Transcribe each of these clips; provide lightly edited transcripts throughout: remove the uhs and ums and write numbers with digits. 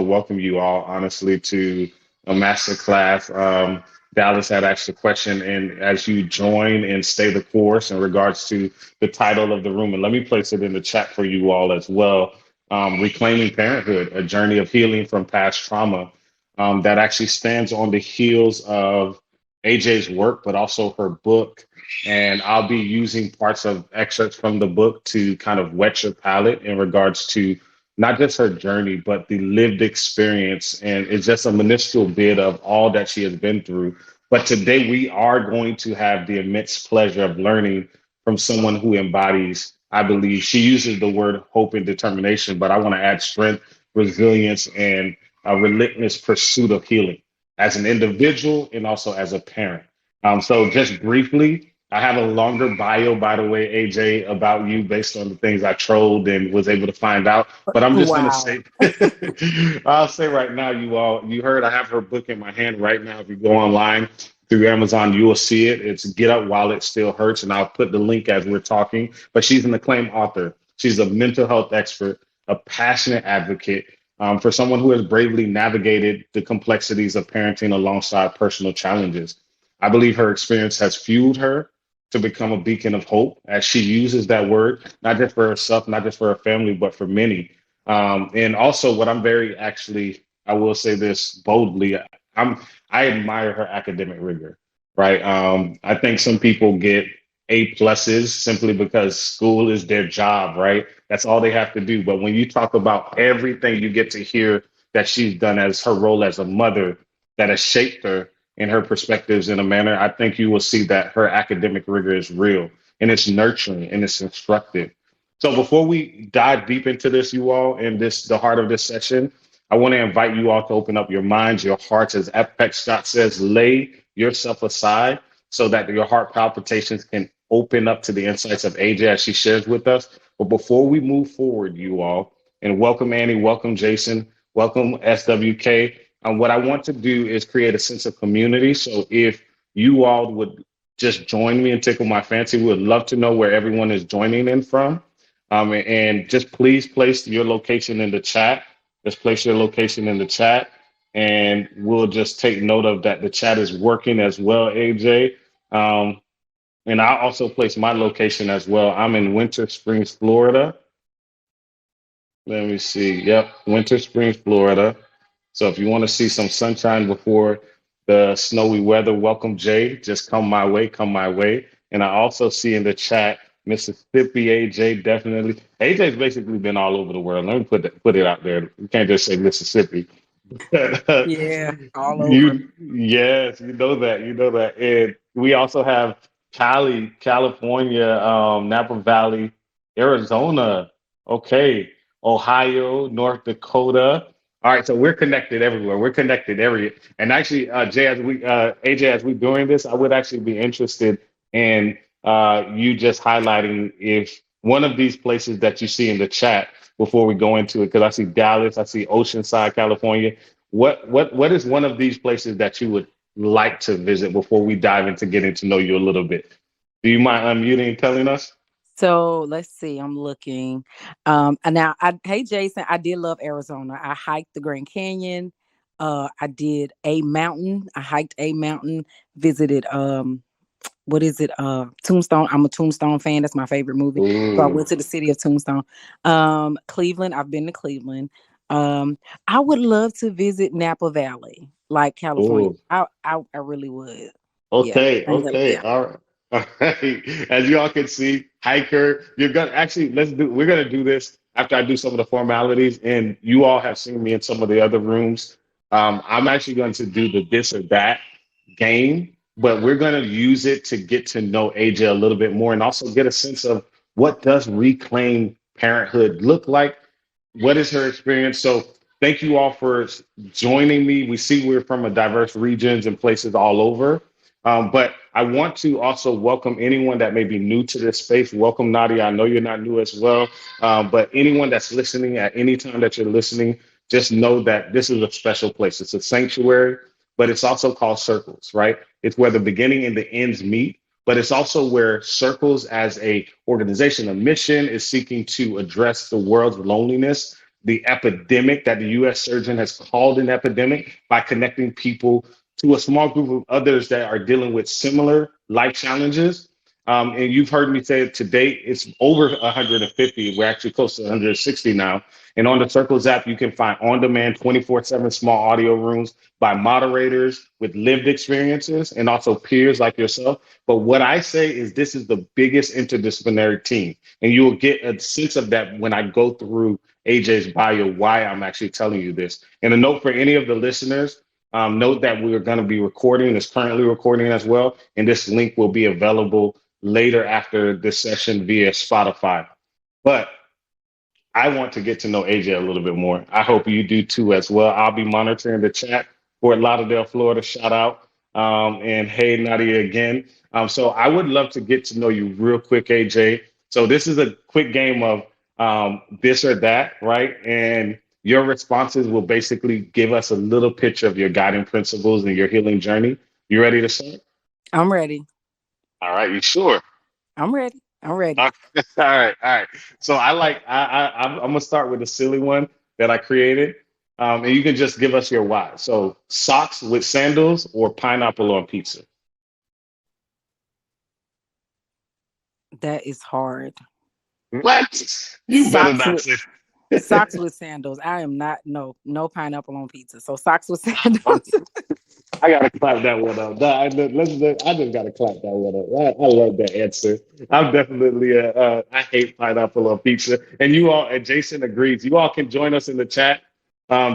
to welcome you all, honestly, to a master class. Dallas had asked a question, and as you join and stay the course in regards to the title of the room, and let me place it in the chat for you all as well. Reclaiming Parenthood, a journey of healing from past trauma, that actually stands on the heels of AJ's work, but also her book. And I'll be using parts of excerpts from the book to kind of whet your palate in regards to not just her journey, but the lived experience. And it's just a minuscule bit of all that she has been through. But today we are going to have the immense pleasure of learning from someone who embodies, I believe, she uses the word hope and determination, but I want to add strength, resilience, and a relentless pursuit of healing as an individual and also as a parent. So just briefly, I have a longer bio, by the way, AJ, about you based on the things I trolled and was able to find out. But I'm just going to Wow. say, I'll say right now, you all, you heard I have her book in my hand right now. If you go online through Amazon, you will see it. It's Get Up While It Still Hurts. And I'll put the link as we're talking. But she's an acclaimed author. She's a mental health expert, a passionate advocate, for someone who has bravely navigated the complexities of parenting alongside personal challenges. I believe her experience has fueled her to become a beacon of hope as she uses that word, not just for herself, not just for her family, but for many. And also, what I'm very actually, I will say this boldly, I'm I admire her academic rigor, right? I think some people get A pluses simply because school is their job, right? That's all they have to do. But when you talk about everything you get to hear that she's done as her role as a mother that has shaped her in her perspectives in a manner, I think you will see that her academic rigor is real and it's nurturing and it's instructive. So before we dive deep into this, you all, in this the heart of this session, I want to invite you all to open up your minds, your hearts, as Peck Scott says, lay yourself aside so that your heart palpitations can open up to the insights of AJ as she shares with us. But before we move forward, you all, and welcome Annie, welcome Jason, welcome SWK. What I want to do is create a sense of community. So if you all would just join me and tickle my fancy, we would love to know where everyone is joining in from. And just please place your location in the chat. Just place your location in the chat, and we'll just take note of that. The chat is working as well, AJ. Um, and I'll also place my location as well. I'm in Winter Springs, Florida. Let me see. Yep, Winter Springs, Florida. So if you want to see some sunshine before the snowy weather, welcome Jay. Just come my way, come my way. And I also see in the chat Mississippi AJ definitely. AJ's basically been all over the world. Let me put it out there. You can't just say Mississippi. Yeah, all over. You yes, you know that. And we also have Cali, California, Napa Valley, Arizona, okay, Ohio, North Dakota. All right, so we're connected everywhere. We're connected every and actually, Jay, as we AJ, as we doing this, I would actually be interested in you just highlighting if one of these places that you see in the chat before we go into it, because I see Dallas, I see Oceanside, California. What is one of these places that you would like to visit before we dive into getting to know you a little bit? Do you mind unmuting and telling us? So let's see. I'm looking. And now, hey Jason, I did love Arizona. I hiked the Grand Canyon. I did a mountain. I hiked a mountain. Visited what is it? Tombstone. I'm a Tombstone fan. That's my favorite movie. So I Ooh, went to the city of Tombstone. Cleveland. I've been to Cleveland. Um, I would love to visit Napa Valley, like California. ooh. I really would. Yeah, Okay, I really, okay, yeah. all right. All right. As you all can see, hiker, you're gonna actually we're gonna do this after I do some of the formalities, and you all have seen me in some of the other rooms. I'm actually going to do the this or that game, but we're going to use it to get to know AJ a little bit more and also get a sense of what does reclaim parenthood look like? What is her experience? So thank you all for joining me. We see we're from a diverse regions and places all over. But I want to also welcome anyone that may be new to this space. Welcome, Nadia. I know you're not new as well, but anyone that's listening at any time that you're listening, just know that this is a special place. It's a sanctuary, but it's also called circles, right? It's where the beginning and the ends meet, but it's also where circles as a organization, a mission is seeking to address the world's loneliness the epidemic that the U.S. surgeon has called an epidemic by connecting people to a small group of others that are dealing with similar life challenges. And you've heard me say it to date, it's over 150. We're actually close to 160 now. And on the Circles app, you can find on demand 24/7 small audio rooms by moderators with lived experiences and also peers like yourself. But what I say is this is the biggest interdisciplinary team. And you will get a sense of that when I go through AJ's bio, why I'm actually telling you this. And a note for any of the listeners, note that we're going to be recording, it's currently recording as well. And this link will be available later after this session via Spotify. But I want to get to know AJ a little bit more. I hope you do too as well. I'll be monitoring the chat for Lauderdale, Florida. Shout out. And hey, Nadia again. So I would love to get to know you real quick, AJ. So this is a quick game of this or that, right? And your responses will basically give us a little picture of your guiding principles and your healing journey. You ready to start? I'm ready. All right, you sure? I'm ready. I'm ready. Okay. All right, all right. So I'm gonna start with a silly one that I created, and you can just give us your why. So socks with sandals or pineapple on pizza. That is hard. What? You better Socks not with say. socks with sandals. I am not no pineapple on pizza. So socks with Okay, sandals. I gotta clap that one up. I just gotta clap that one up. I love that answer. I'm definitely I hate pineapple on pizza, and you all and Jason agrees. You all can join us in the chat.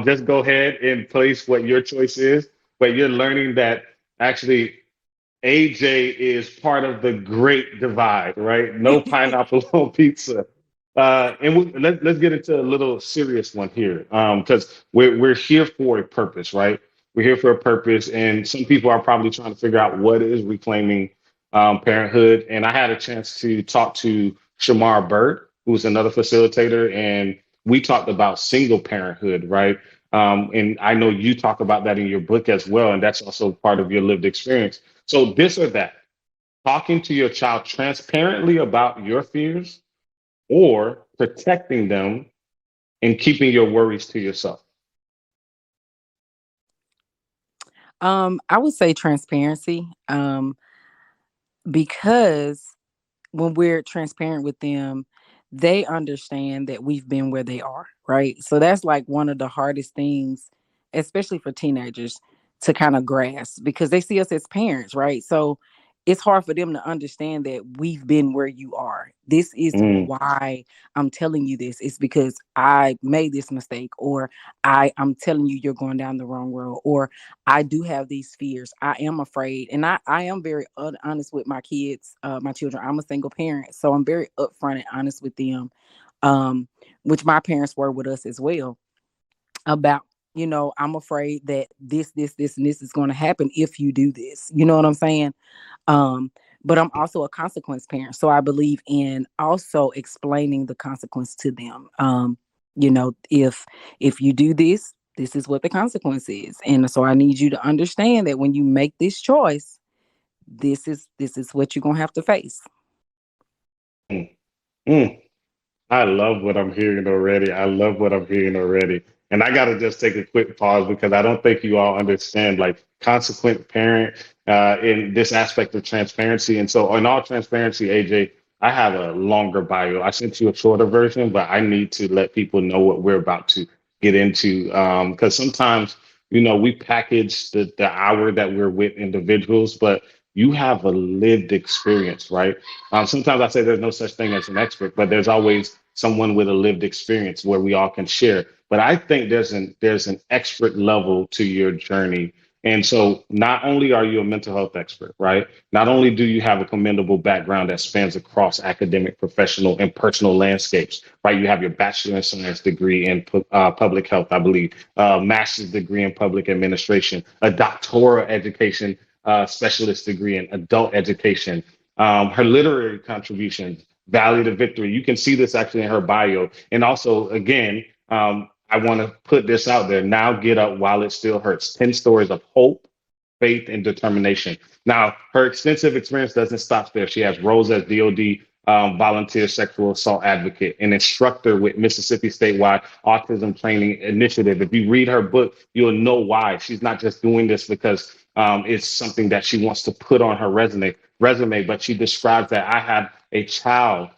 Just go ahead and place what your choice is. But you're learning that actually AJ is part of the great divide, right? No pineapple on pizza. Let's get into a little serious one here, because we're here for a purpose, right? We're here for a purpose, and some people are probably trying to figure out what is reclaiming parenthood. And I had a chance to talk to Shamar Bird, who's another facilitator, and we talked about single parenthood, right? And I know you talk about that in your book as well, and that's also part of your lived experience. So this or that, talking to your child transparently about your fears or protecting them and keeping your worries to yourself. I would say transparency. Because when we're transparent with them, they understand that we've been where they are, right? So that's like one of the hardest things, especially for teenagers, to kind of grasp because they see us as parents, right? So it's hard for them to understand that we've been where you are. This is Mm, why I'm telling you this. It's because I made this mistake, or I'm telling you you're going down the wrong road, or I do have these fears. I am afraid. And I am very honest with my kids, my children. I'm a single parent. So I'm very upfront and honest with them, um, which my parents were with us as well about, I'm afraid that this, and this is going to happen if you do this. You know what I'm saying? Um, but I'm also a consequence parent. So I believe in also explaining the consequence to them. If you do this, this is what the consequence is. And so I need you to understand that when you make this choice, this is what you're gonna have to face. mm, mm. I love what I'm hearing already. I love what I'm hearing already. And I got to just take a quick pause because I don't think you all understand like consequent parent in this aspect of transparency. And so, in all transparency, AJ, I have a longer bio. I sent you a shorter version, but I need to let people know what we're about to get into. Because sometimes, we package the hour that we're with individuals, but you have a lived experience, right? Sometimes I say there's no such thing as an expert, but there's always someone with a lived experience where we all can share. But I think there's an expert level to your journey. And so not only are you a mental health expert, right? Not only do you have a commendable background that spans across academic, professional, and personal landscapes, right? You have your bachelor in science degree in public health, I believe, master's degree in public administration, a doctoral education specialist degree in adult education. Her literary contributions, Valley to Victory. You can see this actually in her bio. And also, again, I want to put this out there. Now get up while it still hurts. 10 stories of hope, faith, and determination. Now, her extensive experience doesn't stop there. She has roles as DOD volunteer sexual assault advocate, an instructor with Mississippi statewide autism training initiative. If you read her book, you'll know why. She's not just doing this because it's something that she wants to put on her resume, but she describes that I had a child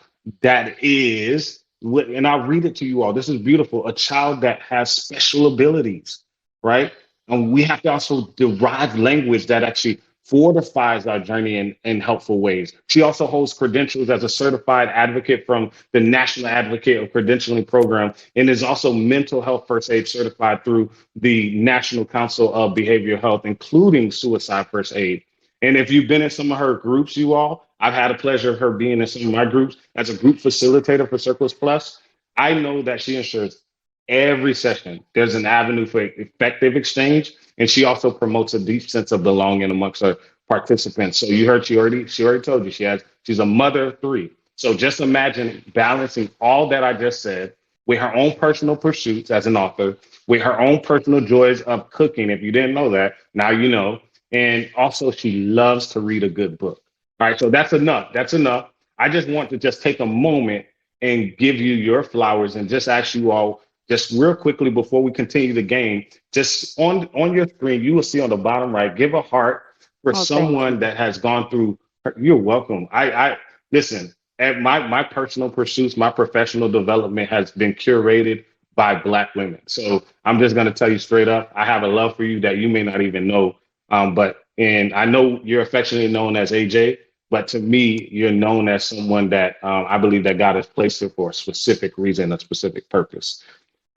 that is, and I'll read it to you all. This is beautiful. A child that has special abilities, right? And we have to also derive language that actually fortifies our journey in helpful ways. She also holds credentials as a certified advocate from the National Advocate of Credentialing Program and is also mental health first aid certified through the National Council of Behavioral Health, including suicide first aid. And if you've been in some of her groups, you all, I've had a pleasure of her being in some of my groups as a group facilitator for Circles Plus. I know that she ensures every session there's an avenue for effective exchange, and she also promotes a deep sense of belonging amongst her participants. So you heard she already told you she's a mother of three. So just imagine balancing all that I just said with her own personal pursuits as an author, with her own personal joys of cooking. If you didn't know that, now you know. And also, she loves to read a good book. All right, so that's enough. That's enough. I just want to just take a moment and give you your flowers and just ask you all, just real quickly before we continue the game, just on your screen, you will see on the bottom right, give a heart for Oh, thank someone you. that has gone through. You're welcome. I listen. At my personal pursuits, my professional development has been curated by Black women. So I'm just gonna tell you straight up, I have a love for you that you may not even know. But and I know you're affectionately known as AJ, but to me, you're known as someone that I believe that God has placed here for a specific reason, a specific purpose.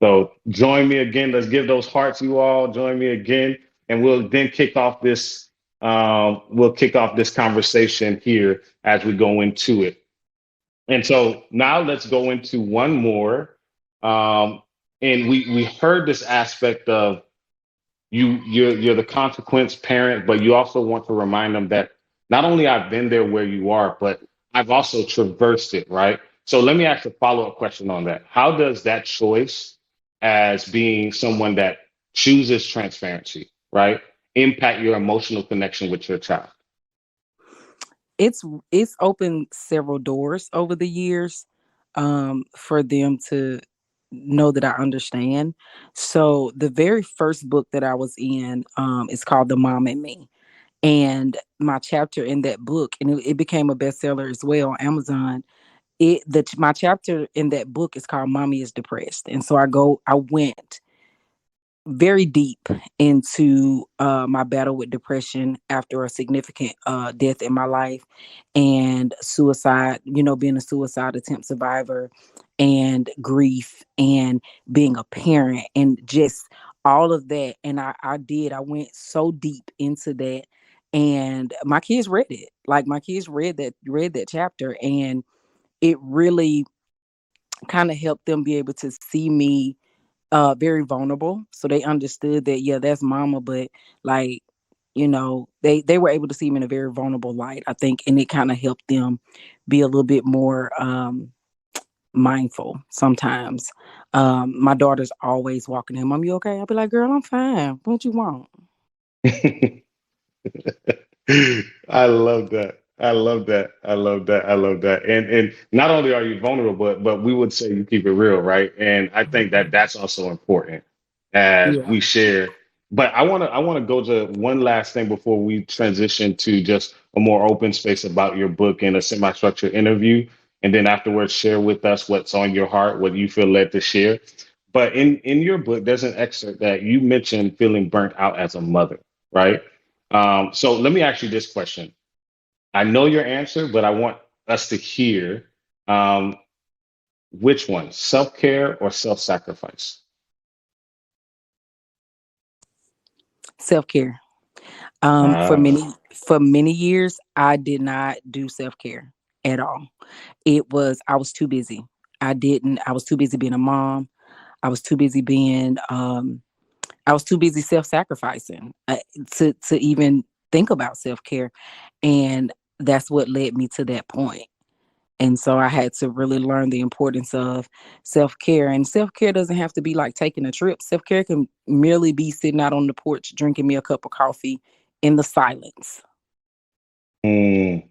So join me again. Let's give those hearts, you all. Join me again, and we'll then kick off this. We'll kick off this conversation here as we go into it. And so now let's go into one more. Um, and we heard this aspect of you're the consequence parent, but you also want to remind them that not only I've been there where you are, but I've also traversed it, right? So let me ask a follow-up question on that. How does that choice as being someone that chooses transparency, right, impact your emotional connection with your child? It's it's opened several doors over the years for them to know that I understand. So the very first book that I was in is called The Mom and Me. And my chapter in that book, and it became a bestseller as well on Amazon. My chapter in that book is called Mommy is Depressed. And so I went very deep into my battle with depression after a significant death in my life and suicide, being a suicide attempt survivor and grief and being a parent and just all of that. And I went so deep into that. And my kids read it. Like my kids read that chapter, and it really kind of helped them be able to see me very vulnerable, so they understood that, yeah, that's mama, but like, they were able to see me in a very vulnerable light, I think, and it kind of helped them be a little bit more mindful sometimes. My daughter's always walking in, Mom, you okay? I'll be like, girl, I'm fine, what you want? I love that. I love that. I love that. I love that. And not only are you vulnerable, but we would say you keep it real, right? And I think that that's also important as Yeah. we share. But I want to go to one last thing before we transition to just a more open space about your book and a semi-structured interview, and then afterwards share with us what's on your heart, what you feel led to share. But in your book, there's an excerpt that you mentioned feeling burnt out as a mother, right? So let me ask you this question. I know your answer, but I want us to hear um, which one, self-care or self-sacrifice? Self-care. For Ah. many years I did not do self-care at all. I was too busy. I was too busy being a mom. I was too busy being I was too busy self-sacrificing to even think about self-care. And that's what led me to that point. And so I had to really learn the importance of self-care. And self-care doesn't have to be like taking a trip. Self-care can merely be sitting out on the porch drinking me a cup of coffee in the silence. Mm.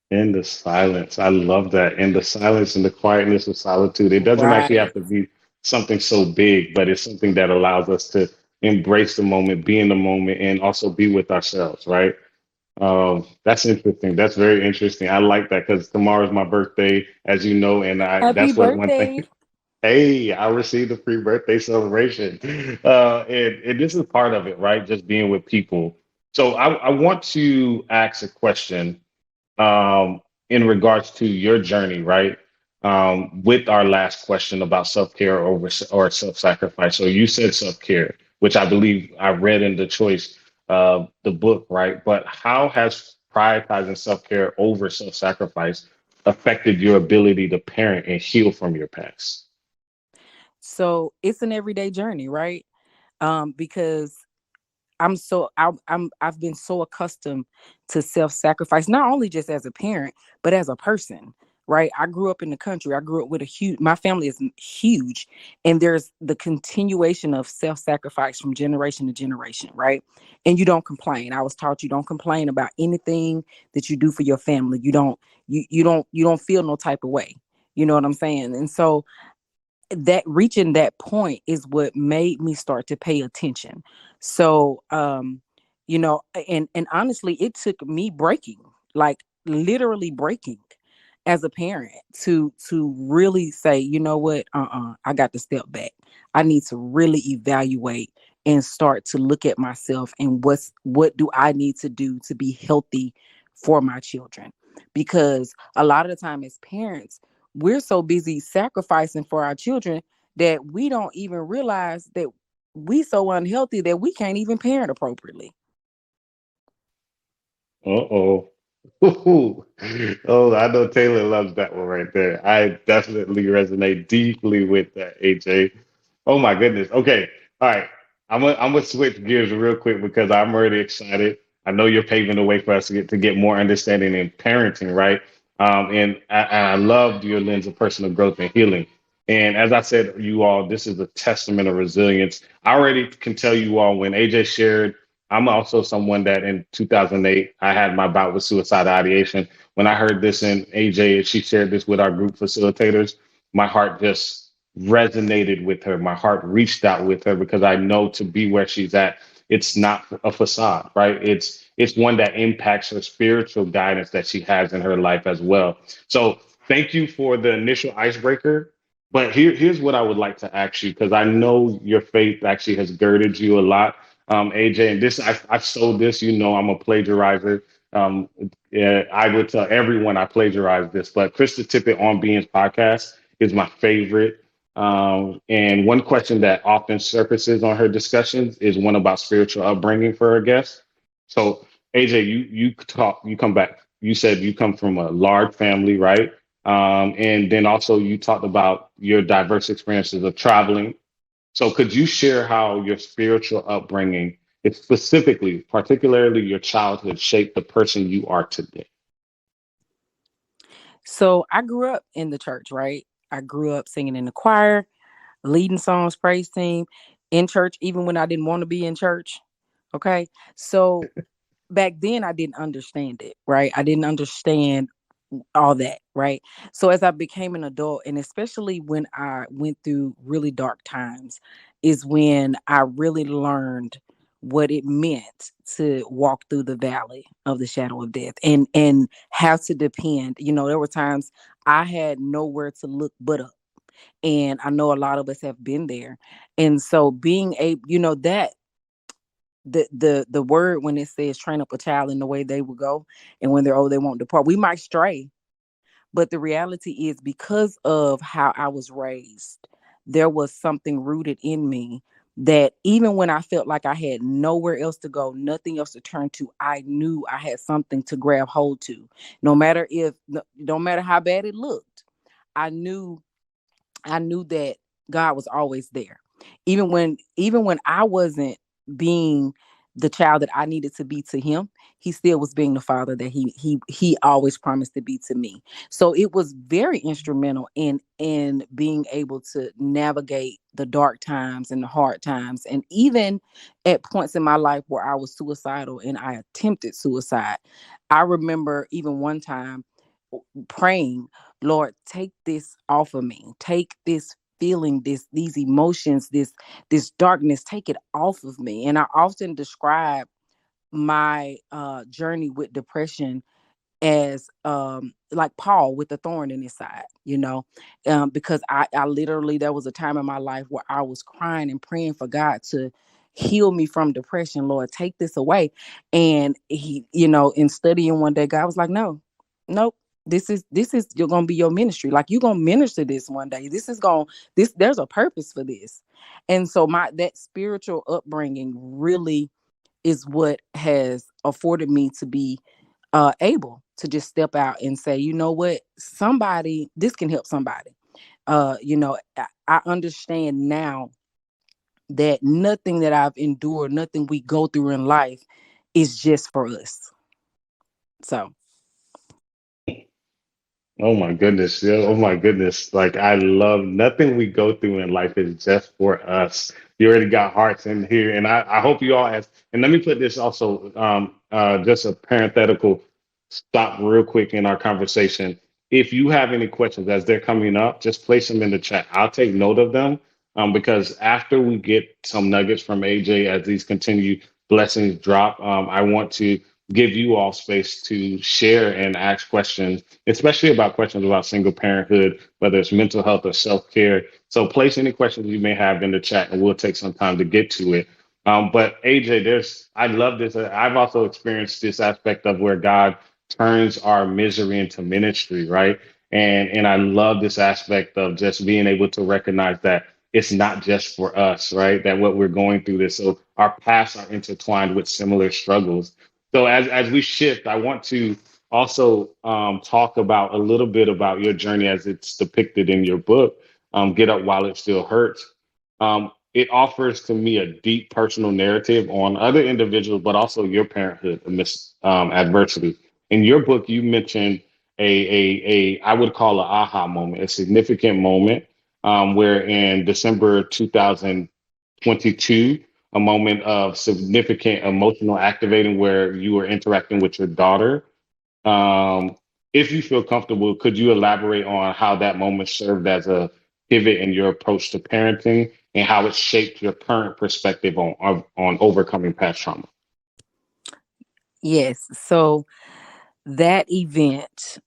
In the silence. I love that. In the silence and the quietness of solitude. It doesn't actually Right. have to be something so big, but it's something that allows us to embrace the moment, be in the moment, and also be with ourselves, right? That's interesting. That's very interesting. I like that because tomorrow's my birthday, as you know, and I Happy that's what one thing. birthday. Hey, I received a free birthday celebration. And this is part of it, right? Just being with people. So I want to ask a question in regards to your journey, right? With our last question about self-care or self-sacrifice. So you said self-care, which I believe I read in the choice of the book, right? But how has prioritizing self-care over self-sacrifice affected your ability to parent and heal from your past? So it's an everyday journey, right? Because I've been so accustomed to self-sacrifice, not only just as a parent, but as a person, right? I grew up in the country. I grew up with a huge, my family is huge, and there's the continuation of self-sacrifice from generation to generation, right? And you don't complain. I was taught you don't complain about anything that you do for your family. You don't feel no type of way. You know what I'm saying? And so that reaching that point is what made me start to pay attention. So and honestly it took me breaking, like literally breaking as a parent to really say, you know what, I got to step back. I need to really evaluate and start to look at myself and what do I need to do to be healthy for my children. Because a lot of the time as parents, we're so busy sacrificing for our children that we don't even realize that we so unhealthy that we can't even parent appropriately. Uh-oh. Ooh. Oh, I know Taylor loves that one right there. I definitely resonate deeply with that, AJ. Oh my goodness. Okay. All right. I'm gonna switch gears real quick because I'm already excited. I know you're paving the way for us to get more understanding in parenting, right? And I loved your lens of personal growth and healing. And as I said, you all, this is a testament of resilience. I already can tell you all when AJ shared. I'm also someone that in 2008, I had my bout with suicide ideation. When I heard this in AJ, she shared this with our group facilitators, my heart just resonated with her. My heart reached out with her because I know to be where she's at, it's not a facade, right? It's one that impacts her spiritual guidance that she has in her life as well. So thank you for the initial icebreaker. But here's what I would like to ask you because I know your faith actually has girded you a lot, AJ. And this, I've sold this. You know, I'm a plagiarizer. Yeah, I would tell everyone I plagiarized this, but Krista Tippett on Being's podcast is my favorite. And one question that often surfaces on her discussions is one about spiritual upbringing for her guests. So, AJ, you come back. You said you come from a large family, right? And then also you talked about your diverse experiences of traveling. So, could you share how your spiritual upbringing, it's specifically, particularly your childhood, shaped the person you are today? So I grew up in the church, right? I grew up singing in the choir, leading songs, praise team, in church, even when I didn't want to be in church. Okay. So back then I didn't understand it, right? I didn't understand all that, right? So as I became an adult, and especially when I went through really dark times, is when I really learned what it meant to walk through the valley of the shadow of death and how to depend. There were times I had nowhere to look but up. And I know a lot of us have been there. And so being able, that the word when it says train up a child in the way they will go, and when they're old they won't depart. We might stray, but the reality is because of how I was raised, there was something rooted in me that even when I felt like I had nowhere else to go, nothing else to turn to, I knew I had something to grab hold to. No matter how bad it looked, I knew I knew that God was always there. Even when I wasn't being the child that I needed to be to him, he still was being the father that he always promised to be to me. So it was very instrumental in being able to navigate the dark times and the hard times, and even at points in my life where I was suicidal and I attempted suicide. I remember even one time praying, Lord, take this off of me. Take this feeling, these emotions, this darkness, take it off of me. And I often describe my journey with depression as like Paul with the thorn in his side, because I literally, there was a time in my life where I was crying and praying for God to heal me from depression. Lord, take this away. And he, in studying one day, God was like, no, nope. This is you're gonna be your ministry. Like, you're gonna minister this one day. There's a purpose for this. And so that spiritual upbringing really is what has afforded me to be able to just step out and say, you know what, somebody, this can help somebody. I understand now that nothing that I've endured, nothing we go through in life is just for us. So Oh my goodness. Yeah, oh my goodness. Like, I love nothing we go through in life is just for us. You already got hearts in here. And I hope you all have, and let me put this also, just a parenthetical stop real quick in our conversation. If you have any questions as they're coming up, just place them in the chat. I'll take note of them, because after we get some nuggets from AJ as these continue blessings drop, I want to give you all space to share and ask questions, especially about questions about single parenthood, whether it's mental health or self care. So place any questions you may have in the chat, and we'll take some time to get to it. But AJ, I love this. I've also experienced this aspect of where God turns our misery into ministry, right? And I love this aspect of just being able to recognize that it's not just for us, right? That what we're going through this. So our paths are intertwined with similar struggles. So as we shift, I want to also talk about a little bit about your journey as it's depicted in your book, Get Up While It Still Hurts. It offers to me a deep personal narrative on other individuals, but also your parenthood amidst adversity. In your book, you mentioned I would call an aha moment, a significant moment, where in December 2022, a moment of significant emotional activating where you were interacting with your daughter. Um, if you feel comfortable, could you elaborate on how that moment served as a pivot in your approach to parenting and how it shaped your current perspective on overcoming past trauma? yes, so that event,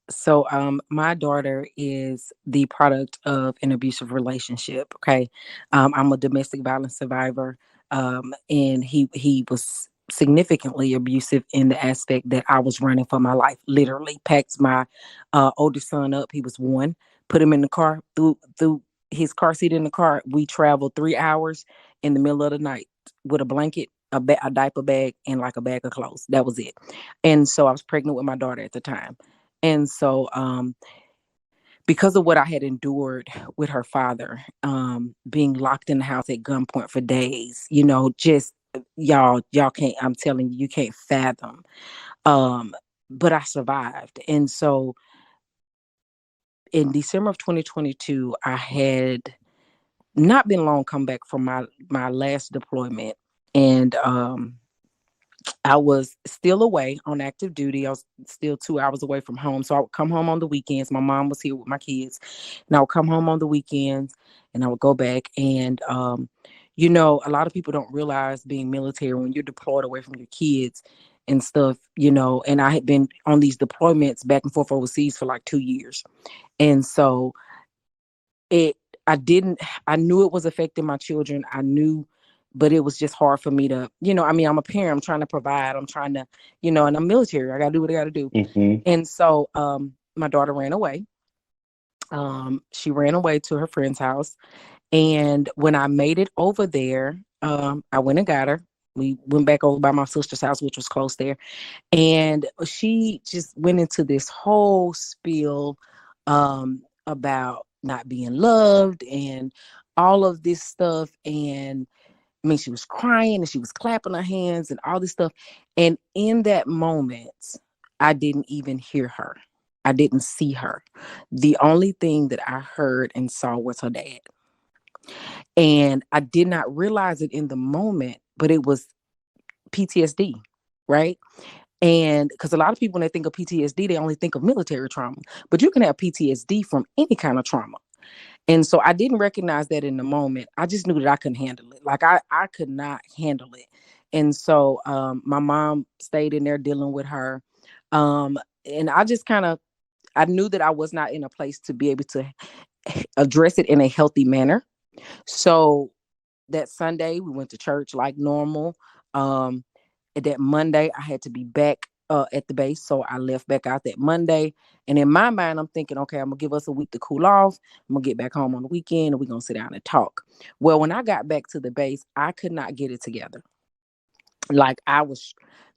my daughter is the product of an abusive relationship. Okay. I'm a domestic violence survivor. And he was significantly abusive in the aspect that I was running for my life. Literally packed my oldest son up. He was one, put him in the car, threw his car seat in the car. We traveled 3 hours in the middle of the night with a blanket, a diaper bag, and like a bag of clothes. That was it. And so I was pregnant with my daughter at the time. And so because of what I had endured with her father, being locked in the house at gunpoint for days, just y'all can't, I'm telling you, you can't fathom. Um, but I survived. And so in December of 2022, I had not been long come back from my last deployment. And I was still away on active duty. I was still 2 hours away from home. So I would come home on the weekends. My mom was here with my kids. And I would come home on the weekends and I would go back. And, a lot of people don't realize being military when you're deployed away from your kids and stuff, and I had been on these deployments back and forth overseas for like 2 years. And so it I didn't I knew it was affecting my children. I knew, but it was just hard for me to, I'm a parent, I'm trying to provide, I'm trying to, and I'm military, I gotta do what I gotta do. Hmm. And so my daughter ran away. She ran away to her friend's house. And when I made it over there, I went and got her. We went back over by my sister's house, which was close there. And she just went into this whole spiel about not being loved and all of this stuff. And I mean, she was crying and she was clapping her hands and all this stuff. And in that moment, I didn't even hear her. I didn't see her. The only thing that I heard and saw was her dad. And I did not realize it in the moment, but it was PTSD, right? And because a lot of people, when they think of PTSD, they only think of military trauma, but you can have PTSD from any kind of trauma. And so I didn't recognize that in the moment. I just knew that I couldn't handle it. Like I could not handle it. And so my mom stayed in there dealing with her. Um, and I just kind of, I knew that I was not in a place to be able to address it in a healthy manner. So that Sunday we went to church like normal. Um, and that Monday I had to be back at the base, so I left back out that Monday. And in my mind, I'm thinking, okay, I'm gonna give us a week to cool off. I'm gonna get back home on the weekend, and we're gonna sit down and talk. Well, when I got back to the base, I could not get it together. Like I was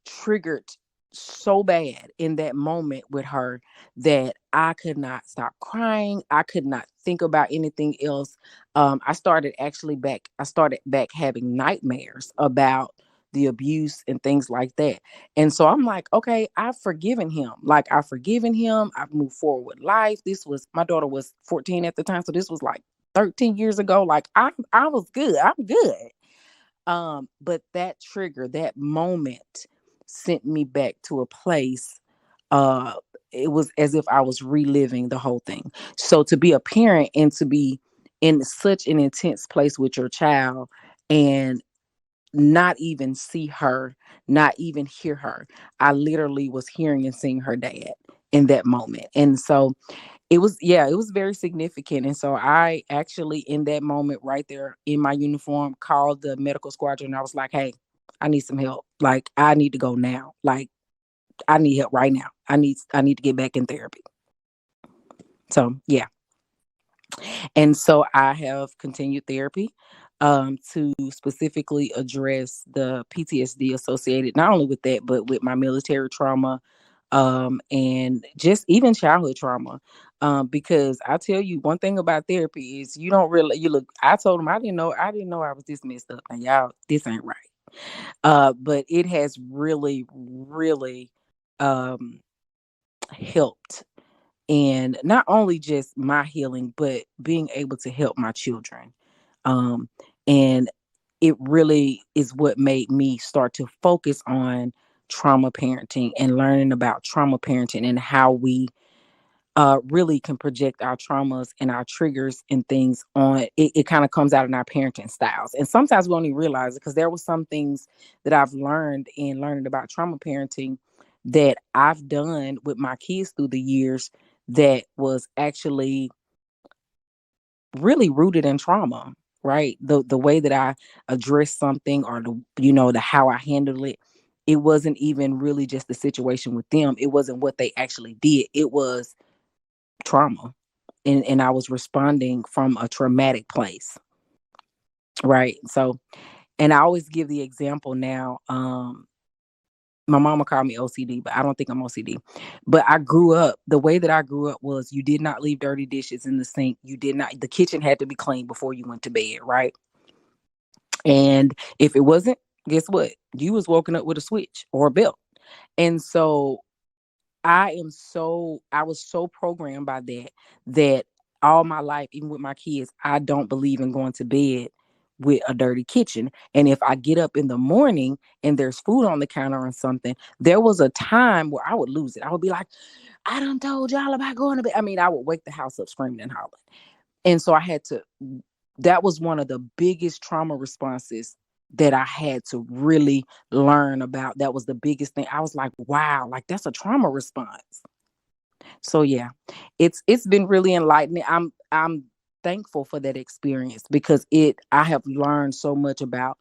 triggered so bad in that moment with her that I could not stop crying. I could not think about anything else. I started back having nightmares about the abuse and things like that. And so I'm like, okay, I've forgiven him. Like I've forgiven him. I've moved forward with life. This was, my daughter was 14 at the time, so this was like 13 years ago. Like I was good. I'm good. But that trigger, that moment sent me back to a place. Uh, it was as if I was reliving the whole thing. So to be a parent and to be in such an intense place with your child and not even see her, not even hear her. I literally was hearing and seeing her dad in that moment. And so it was, yeah, it was very significant. And so I actually, in that moment right there in my uniform, called the medical squadron. I was like, hey, I need some help. Like, I need to go now. Like, I need help right now. I need to get back in therapy. So yeah. And so I have continued therapy to specifically address the PTSD associated not only with that, but with my military trauma, and just even childhood trauma. Because I tell you one thing about therapy is you don't really, you look, I told him I didn't know I was this messed up, and y'all, this ain't right. But it has really, really um helped, and not only just my healing, but being able to help my children. Um, and it really is what made me start to focus on trauma parenting and learning about trauma parenting and how we really can project our traumas and our triggers and things on it kind of comes out in our parenting styles. And sometimes we only realize it because there were some things that I've learned in learning about trauma parenting that I've done with my kids through the years that was actually really rooted in trauma, right? The way that I addressed something, or the how I handled it, it wasn't even really just the situation with them. It wasn't what they actually did. It was trauma. And I was responding from a traumatic place, right? So, and I always give the example now. My mama called me OCD, but I don't think I'm OCD. But I grew up, the way that I grew up was you did not leave dirty dishes in the sink. You did not, the kitchen had to be clean before you went to bed, right? And if it wasn't, guess what? You was woken up with a switch or a belt. And so I was so programmed by that, that all my life, even with my kids, I don't believe in going to bed with a dirty kitchen. And if I get up in the morning and there's food on the counter or something, there was a time where I would lose it. I would be like, I done told y'all about going to bed. I mean, I would wake the house up screaming and hollering. And so I had to, that was one of the biggest trauma responses that I had to really learn about. That was the biggest thing. I was like, wow, like that's a trauma response. So yeah, it's been really enlightening. I'm thankful for that experience because it I have learned so much about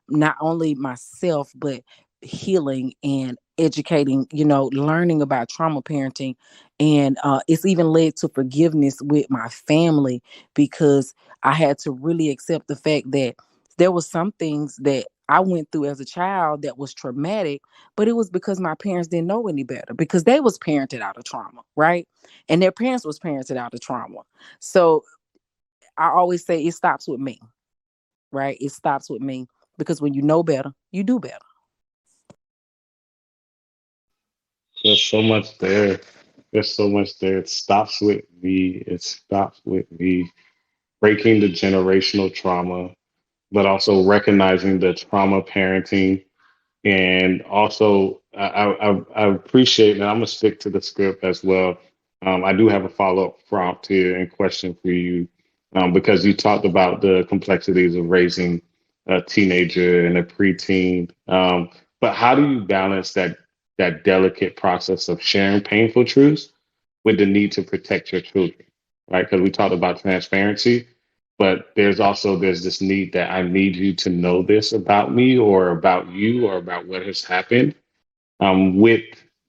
not only myself but healing and educating, learning about trauma parenting. And it's even led to forgiveness with my family because I had to really accept the fact that there was some things that I went through as a child that was traumatic, but it was because my parents didn't know any better because they was parented out of trauma, right? And their parents was parented out of trauma. So I always say it stops with me, right? It stops with me because when you know better, you do better. There's so much there. There's so much there. It stops with me. It stops with me. Breaking the generational trauma, but also recognizing the trauma parenting, and also I appreciate it. And I'm gonna stick to the script as well. I do have a follow-up prompt here and question for you, because you talked about the complexities of raising a teenager and a preteen. But how do you balance that delicate process of sharing painful truths with the need to protect your children, right? Because we talked about transparency, but there's this need that I need you to know this about me or about you or about what has happened, with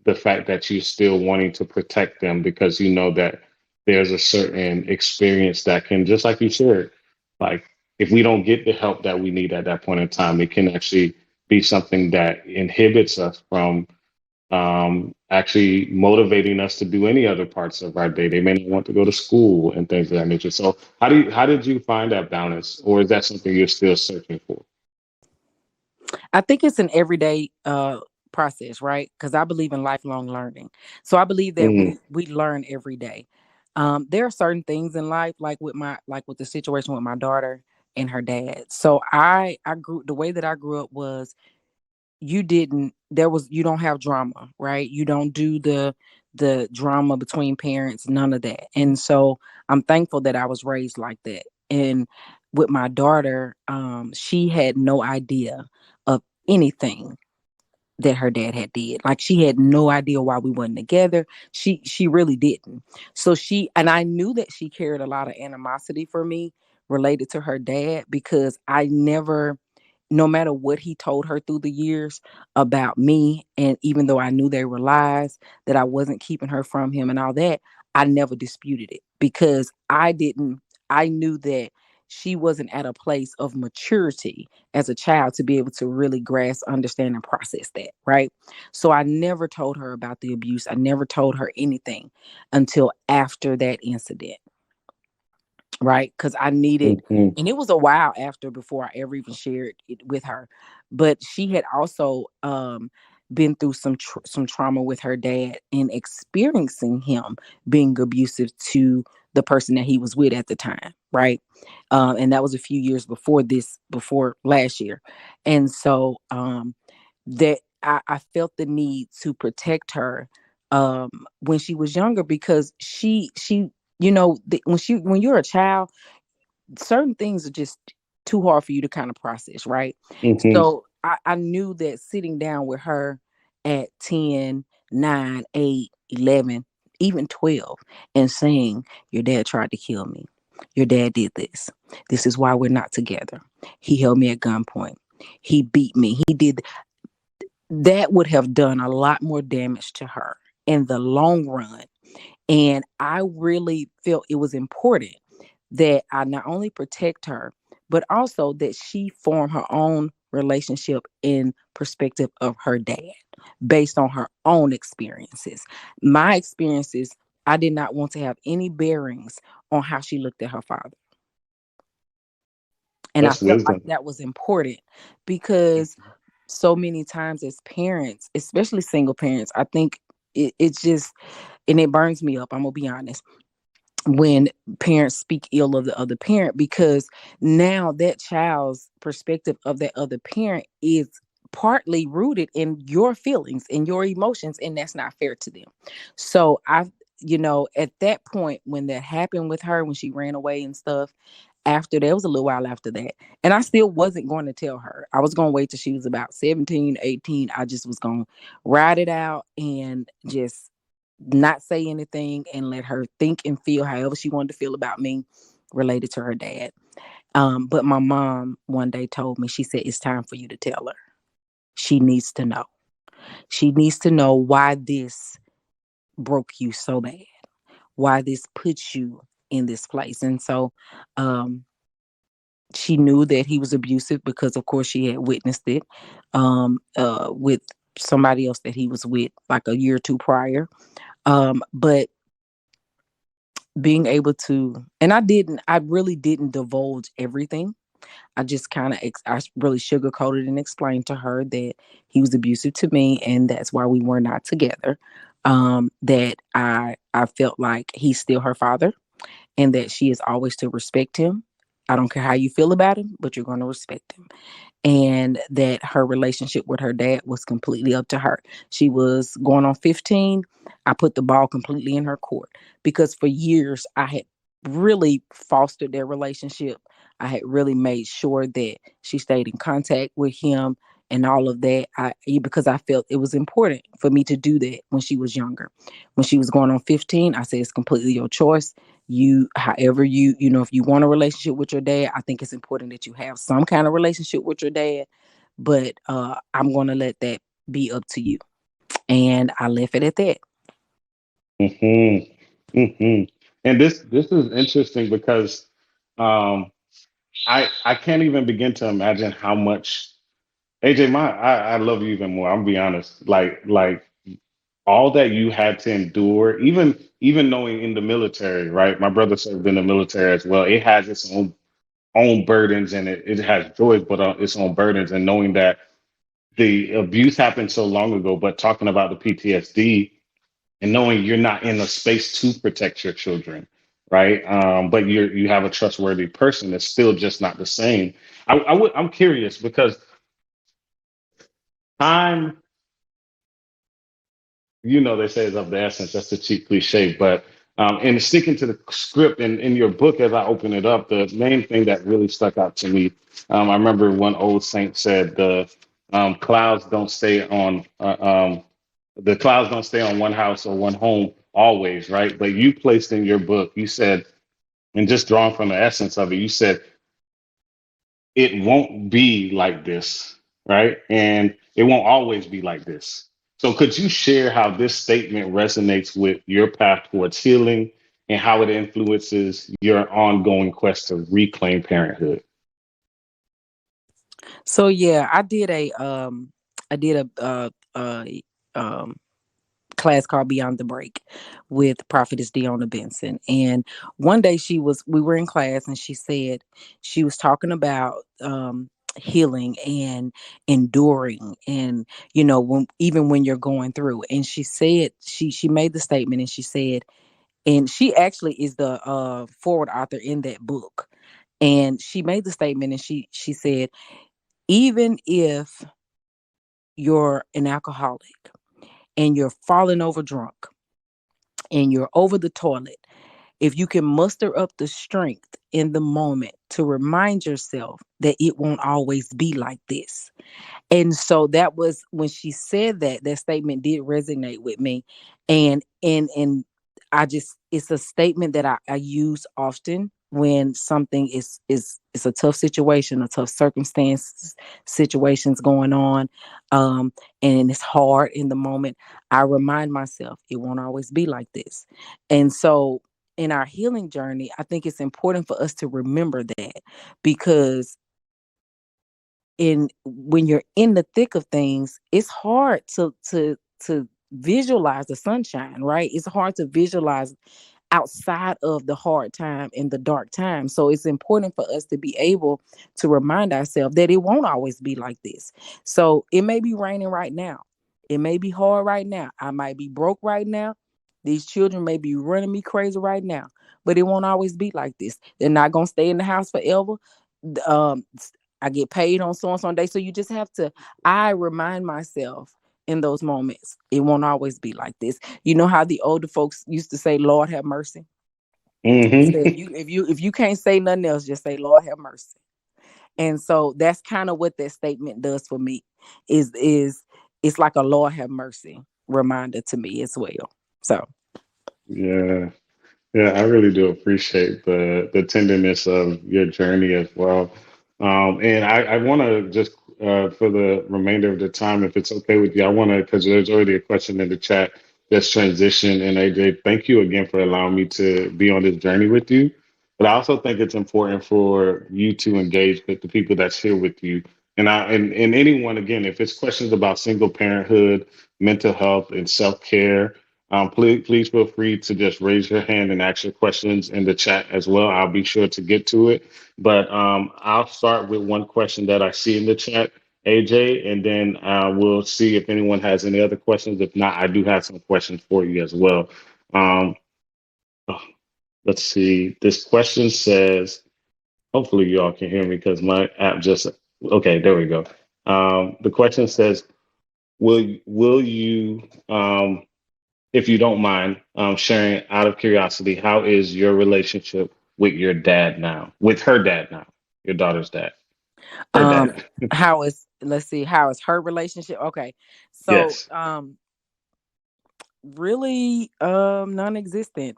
the fact that you're still wanting to protect them because you know that there's a certain experience that can, just like you shared, like if we don't get the help that we need at that point in time, it can actually be something that inhibits us from actually motivating us to do any other parts of our day. They may not want to go to school and things of that nature. So how did you find that balance, or is that something you're still searching for? I think it's an everyday process, right? Because I believe in lifelong learning. So I believe that Mm, we learn every day. There are certain things in life, like with the situation with my daughter and her dad. So I grew the way that I grew up was you don't have drama, right? You don't do the drama between parents, none of that. And so I'm thankful that I was raised like that. And with my daughter, she had no idea of anything that her dad had did. Like she had no idea why we weren't together. She really didn't. So she and I knew that she carried a lot of animosity for me related to her dad because I never, no matter what he told her through the years about me, and even though I knew they were lies, that I wasn't keeping her from him and all that, I never disputed it because I knew that she wasn't at a place of maturity as a child to be able to really grasp, understand, and process that, right? So I never told her about the abuse. I never told her anything until after that incident, right? Because I needed, mhm. and it was a while after before I ever even shared it with her. But she had also been through some trauma with her dad and experiencing him being abusive to the person that he was with at the time, right? And that was a few years before last year, and so that I felt the need to protect her when she was younger because she when you're a child, certain things are just too hard for you to kind of process, right? Mhm. So I knew that sitting down with her at 10, 9, 8, 11, even 12, and saying, your dad tried to kill me. Your dad did this. This is why we're not together. He held me at gunpoint. He beat me. He did that would have done a lot more damage to her in the long run. And I really felt it was important that I not only protect her, but also that she form her own relationship in perspective of her dad based on her own experiences. My experiences, I did not want to have any bearings on how she looked at her father. And I That's felt like wisdom. that was important because so many times as parents, especially single parents, I think it's just, and it burns me up. I'm gonna be honest when parents speak ill of the other parent because now that child's perspective of that other parent is partly rooted in your feelings and your emotions, and that's not fair to them. So at that point when that happened with her, when she ran away and stuff, after that, it was a little while after that, and I still wasn't going to tell her. I was going to wait till she was about 17, 18. I just was going to ride it out and just not say anything and let her think and feel however she wanted to feel about me related to her dad. But my mom one day told me, she said, it's time for you to tell her. She needs to know. She needs to know why this broke you so bad, why this puts you in this place. And so um, she knew that he was abusive because, of course, she had witnessed it with somebody else that he was with like a year or two prior. But being able to, and I really didn't divulge everything. I just kind of I really sugarcoated and explained to her that he was abusive to me and that's why we were not together. That I felt like he's still her father and that she is always to respect him. I don't care how you feel about him, but you're going to respect him. And that her relationship with her dad was completely up to her. She was going on 15. I put the ball completely in her court because for years I had really fostered their relationship. I had really made sure that she stayed in contact with him and all of that. Because I felt it was important for me to do that when she was younger. When she was going on 15, I said it's completely your choice. You, however, if you want a relationship with your dad, I think it's important that you have some kind of relationship with your dad, but I'm going to let that be up to you. And I left it at that. Hmm. Hmm. And this is interesting because um, I can't even begin to imagine how much AJ, I love you even more. I'm gonna be honest. Like all that you had to endure, even knowing in the military, right? My brother served in the military as well. It has its own burdens and it has joys, but its own burdens. And knowing that the abuse happened so long ago, but talking about the PTSD and knowing you're not in a space to protect your children, right? But you have a trustworthy person. It's still just not the same. I'm curious because time, they say is of the essence. That's the cheap cliche, but and sticking to the script and in your book, as I open it up, the main thing that really stuck out to me, I remember one old saint said clouds don't stay on the clouds don't stay on one house or one home always, right? But you placed in your book, you said, and just drawing from the essence of it, you said it won't be like this, right? And it won't always be like this. So, could you share how this statement resonates with your path towards healing and how it influences your ongoing quest to reclaim parenthood? So yeah, I did a class called Beyond the Break with Prophetess Deonna Benson. And one day we were in class and she said she was talking about healing and enduring and even when you're going through. And she said she made the statement and she said, and she actually is the forward author in that book. And she made the statement and she said, even if you're an alcoholic and you're falling over drunk and you're over the toilet, if you can muster up the strength in the moment to remind yourself that it won't always be like this. And so that was when she said that statement did resonate with me. And I just, it's a statement that I use often when something is it's a tough situation, a tough circumstance, situations going on, um and it's hard in the moment. I remind myself it won't always be like this. And so in our healing journey, I think it's important for us to remember that, because in when you're in the thick of things, it's hard to visualize the sunshine, right? It's hard to visualize outside of the hard time and the dark time. So it's important for us to be able to remind ourselves that it won't always be like this. So it may be raining right now. It may be hard right now. I might be broke right now. These children may be running me crazy right now, but it won't always be like this. They're not going to stay in the house forever. Um, I get paid on so and so day. So you just have to, I remind myself in those moments, it won't always be like this. You know how the older folks used to say, Lord have mercy. So Hmm. if you can't say nothing else, just say Lord have mercy. And so that's kind of what that statement does for me. Is it's like a Lord have mercy reminder to me as well. So Yeah. Yeah, I really do appreciate the tenderness of your journey as well. And I want to just for the remainder of the time, if it's okay with you, I want to, because there's already a question in the chat that's transition. And AJ, thank you again for allowing me to be on this journey with you. But I also think it's important for you to engage with the people that's here with you. And anyone, again, if it's questions about single parenthood, mental health, and self-care, please feel free to just raise your hand and ask your questions in the chat as well. I'll be sure to get to it. But I'll start with one question that I see in the chat, AJ, and then we'll see if anyone has any other questions. If not, I do have some questions for you as well. Um, oh, let's see. This question says, Hopefully you all can hear me because my app just okay, there we go. The question says, will you if you don't mind sharing out of curiosity, how is your relationship with your dad now? With her dad now, your daughter's dad. Her Um, dad. how is let's see, how is her relationship? Okay, so Yes. really non-existent.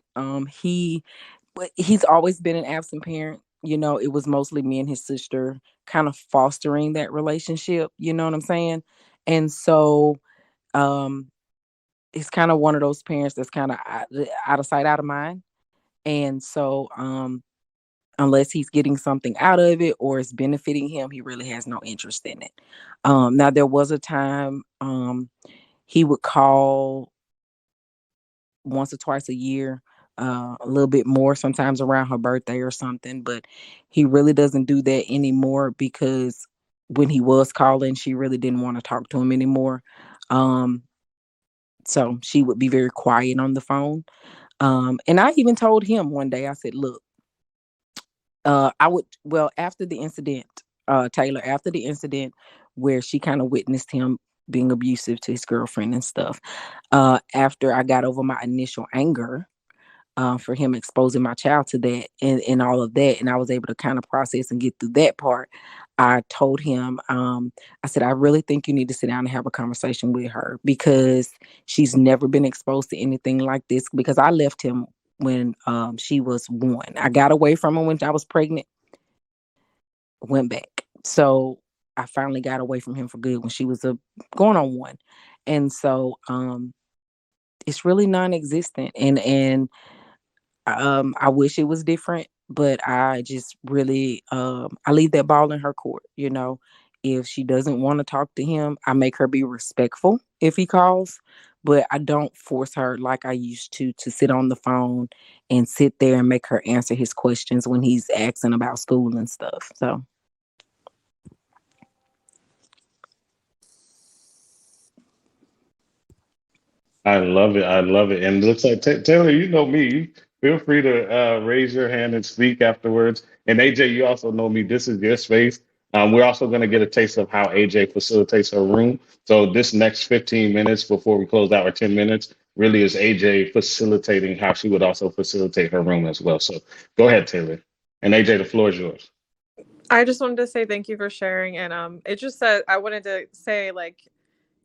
But he's always been an absent parent. You know, it was mostly me and his sister kind of fostering that relationship. You know what I'm saying? And so, um, he's kind of one of those parents that's kind of out of sight, out of mind. And so, unless he's getting something out of it or it's benefiting him, he really has no interest in it. Now there was a time, he would call once or twice a year, a little bit more sometimes around her birthday or something, but he really doesn't do that anymore because when he was calling, she really didn't want to talk to him anymore. Um, so she would be very quiet on the phone. And I even told him one day, I said, look, I would, well, after the incident, Taylor, after the incident where she kind of witnessed him being abusive to his girlfriend and stuff, after I got over my initial anger, for him exposing my child to that and all of that. And I was able to kind of process and get through that part. I told him, I said, I really think you need to sit down and have a conversation with her because she's never been exposed to anything like this. Because I left him when she was 1. I got away from her when I was pregnant, went back. So I finally got away from him for good when she was going on 1. And so it's really non-existent. And I wish it was different, but I just really I leave that ball in her court, you know. If she doesn't want to talk to him, I make her be respectful if he calls, but I don't force her like I used to sit on the phone and sit there and make her answer his questions when he's asking about school and stuff. So, I love it. I love it. And it looks like Taylor, you know me. You feel free to raise your hand and speak afterwards. And AJ, you also know me. This is your space. We're also going to get a taste of how AJ facilitates her room. So this next 15 minutes before we close out, or 10 minutes, really is AJ facilitating how she would also facilitate her room as well. So go ahead, Taylor. And AJ, the floor is yours. I just wanted to say thank you for sharing, and it just said I wanted to say like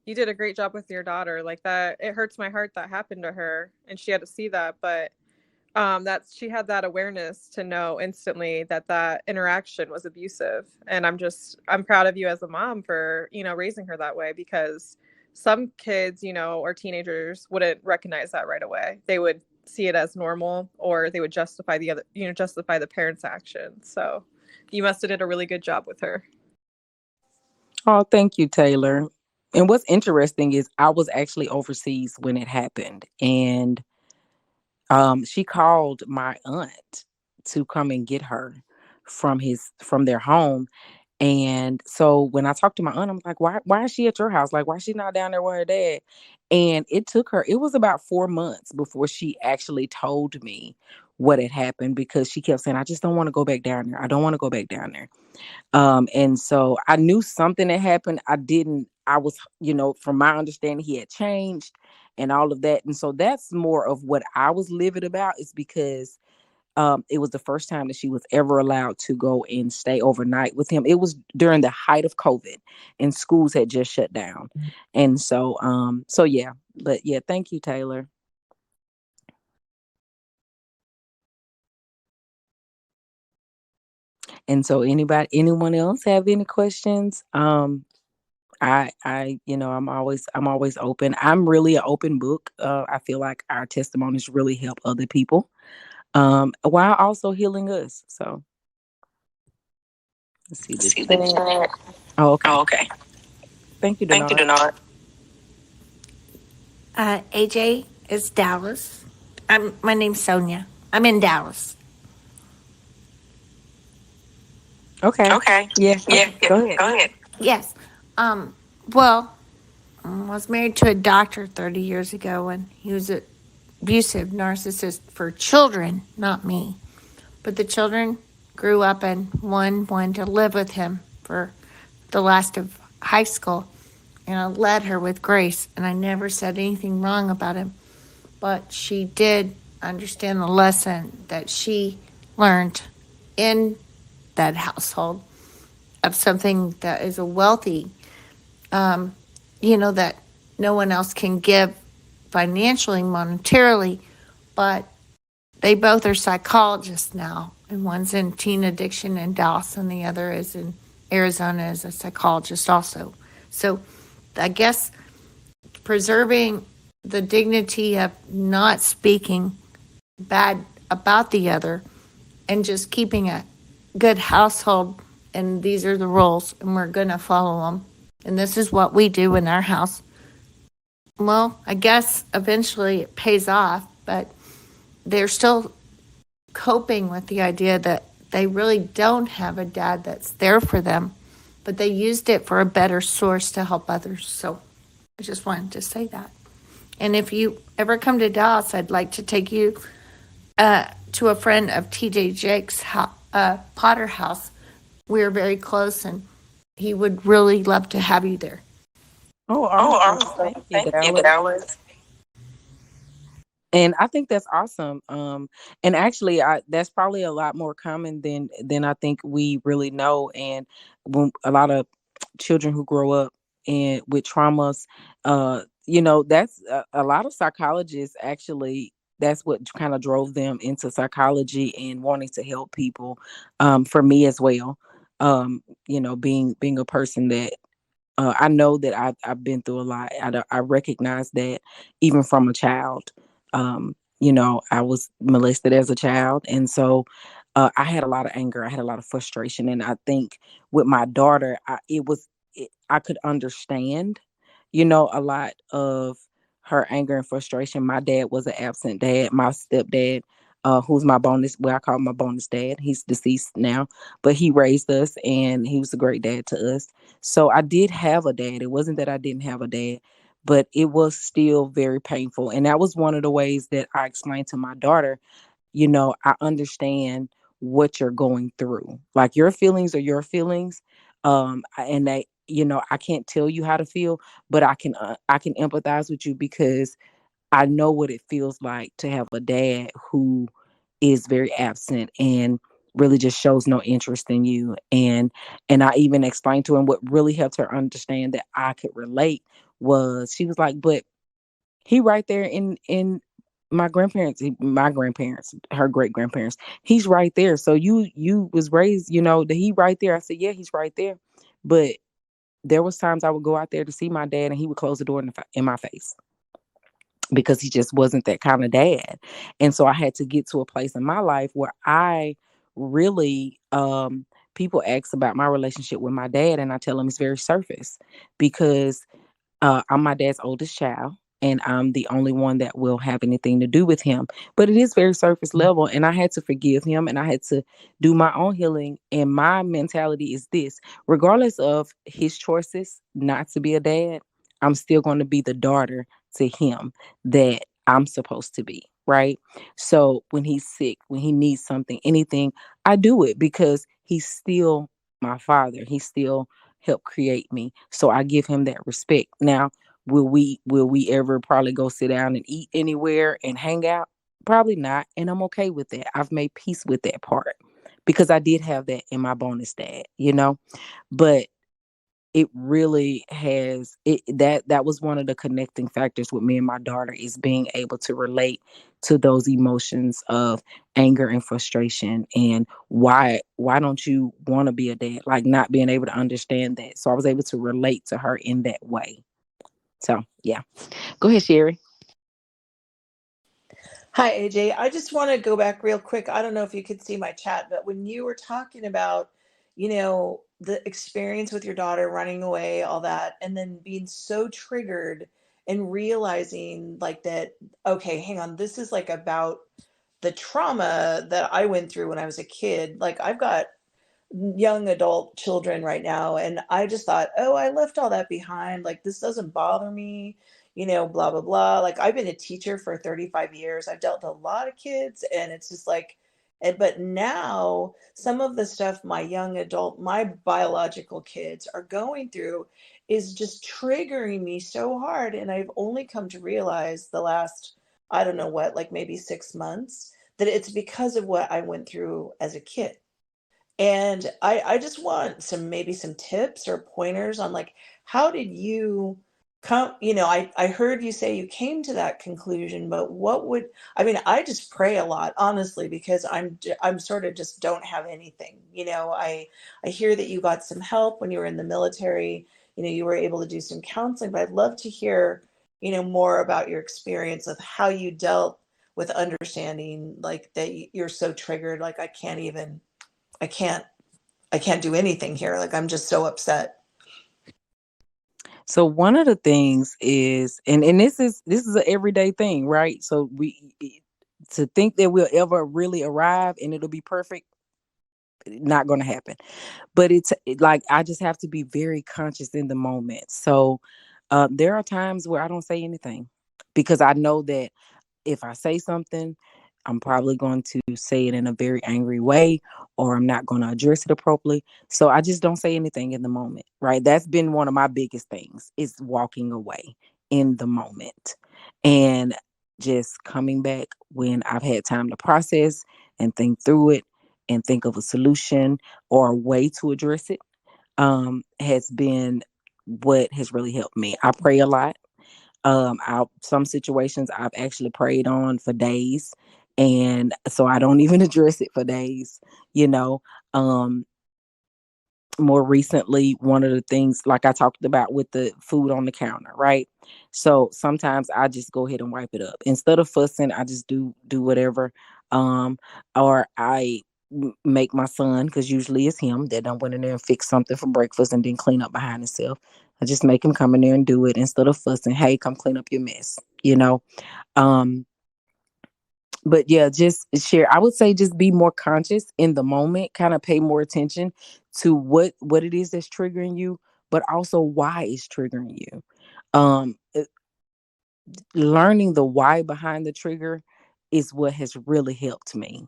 you did a great job with your daughter. Like that, it hurts my heart that happened to her, and she had to see that, but that she had that awareness to know instantly that that interaction was abusive, and I'm proud of you as a mom for raising her that way because some kids or teenagers wouldn't recognize that right away. They would see it as normal, or they would justify the other justify the parents' action. So you must have did a really good job with her. oh, thank you, Taylor. And what's interesting is I was actually overseas when it happened, and she called my aunt to come and get her from their home. And so when I talked to my aunt, I'm like, why is she at your house? Like, why is she not down there with her dad? And it was about 4 months before she actually told me what had happened because she kept saying, I just don't want to go back down there. I don't want to go back down there. And so I knew something had happened. I was, from my understanding, he had changed and all of that. And so that's more of what I was livid about is because it was the first time that she was ever allowed to go and stay overnight with him. It was during the height of COVID and schools had just shut down. And so yeah, but yeah, thank you, Taylor. And so anyone else have any questions? I'm always open. I'm really an open book. I feel like our testimonies really help other people, while also healing us. So let's see the See the chat. chat. Oh, okay. Oh, okay. Thank you, Thank you, Denard. Denard. AJ is Dallas. My name's Sonia. I'm in Dallas. Okay. Okay. Yeah. Yeah, Okay. yeah. Go ahead. Go ahead. Yes. Well, I was married to a doctor 30 years ago, and he was an abusive narcissist for children, not me. But the children grew up and one wanted to live with him for the last of high school. And I led her with grace, and I never said anything wrong about him. But she did understand the lesson that she learned in that household of something that is a wealthy, that no one else can give financially, monetarily, but they both are psychologists now. And one's in teen addiction in Dallas, and the other is in Arizona as a psychologist also. So I guess preserving the dignity of not speaking bad about the other and just keeping a good household. And these are the rules, and we're going to follow them. And this is what we do in our house. Well, I guess eventually it pays off, but they're still coping with the idea that they really don't have a dad that's there for them, but they used it for a better source to help others. So I just wanted to say that. And if you ever come to Dallas, I'd like to take you to a friend of TJ Jake's Potter House. We're very close, and he would really love to have you there. Oh, awesome. Thank you, Dallas. And I think that's awesome. And actually, that's probably a lot more common than I think we really know. And when a lot of children who grow up and with traumas, that's a lot of psychologists actually. That's what kind of drove them into psychology and wanting to help people. For me as well. Being a person that I know that I've been through a lot. I recognize that even from a child. I was molested as a child, and so I had a lot of anger. I had a lot of frustration, and I think with my daughter, I could understand, a lot of her anger and frustration. My dad was an absent dad. My stepdad, who's my bonus, well, I call him my bonus dad. He's deceased now, but he raised us, and he was a great dad to us. So I did have a dad. It wasn't that I didn't have a dad, but it was still very painful. And that was one of the ways that I explained to my daughter, I understand what you're going through. Like, your feelings are your feelings. And they, I can't tell you how to feel, but I can empathize with you because I know what it feels like to have a dad who is very absent and really just shows no interest in you. And I even explained to him what really helped her understand that I could relate was, she was like, but he right there in my grandparents, her great grandparents, he's right there. So you was raised, that he right there. I said, yeah, he's right there. But there was times I would go out there to see my dad, and he would close the door in my face because he just wasn't that kind of dad. And so I had to get to a place in my life where I really, people ask about my relationship with my dad, and I tell them it's very surface because I'm my dad's oldest child, and I'm the only one that will have anything to do with him. But it is very surface level, and I had to forgive him, and I had to do my own healing. And my mentality is this: regardless of his choices not to be a dad, I'm still going to be the daughter to him that I'm supposed to be. Right. So when he's sick, when he needs something, anything, I do it because he's still my father. He still helped create me. So I give him that respect. Now, will we ever probably go sit down and eat anywhere and hang out? Probably not. And I'm okay with that. I've made peace with that part because I did have that in my bonus dad. But it really has that was one of the connecting factors with me and my daughter, is being able to relate to those emotions of anger and frustration, and why don't you want to be a dad, like not being able to understand that. So I was able to relate to her in that way. So yeah, go ahead, Sherry. Hi, AJ. I just want to go back real quick. I don't know if you could see my chat, but when you were talking about, the experience with your daughter running away, all that, and then being so triggered and realizing like that, okay, hang on, this is like about the trauma that I went through when I was a kid. Like, I've got young adult children right now, and I just thought, oh, I left all that behind, like this doesn't bother me, blah blah blah. Like, I've been a teacher for 35 years. I've dealt with a lot of kids, and it's just like, But now some of the stuff my young adult, my biological kids are going through is just triggering me so hard. And I've only come to realize the last, I don't know what, like maybe 6 months, that it's because of what I went through as a kid. And I just want some, maybe some tips or pointers on like, how did you come, I heard you say you came to that conclusion, but what would, I mean, I just pray a lot, honestly, because I'm sort of just don't have anything. I hear that you got some help when you were in the military, you were able to do some counseling, but I'd love to hear, more about your experience of how you dealt with understanding like that you're so triggered, like I can't I can't do anything here. Like I'm just so upset. So one of the things is, and this is an everyday thing, right? So to think that we'll ever really arrive and it'll be perfect, not going to happen. But like I just have to be very conscious in the moment. So there are times where I don't say anything because I know that if I say something, I'm probably going to say it in a very angry way, or I'm not going to address it appropriately. So I just don't say anything in the moment, right? That's been one of my biggest things, is walking away in the moment and just coming back when I've had time to process and think through it and think of a solution or a way to address it. Has been what has really helped me. I pray a lot. Some situations I've actually prayed on for days, and so I don't even address it for days. You know, um, More recently, one of the things, like I talked about with the food on the counter, right? So sometimes I just go ahead and wipe it up instead of fussing. I just do whatever, um, or I make my son, because usually it's him that don't went in there and fix something for breakfast and then clean up behind himself. I just make him come in there and do it instead of fussing. Hey, come clean up your mess, you know. Um, but yeah, just share. I would say just be more conscious in the moment, kind of pay more attention to what it is that's triggering you, but also why it's triggering you. Learning the why behind the trigger is what has really helped me.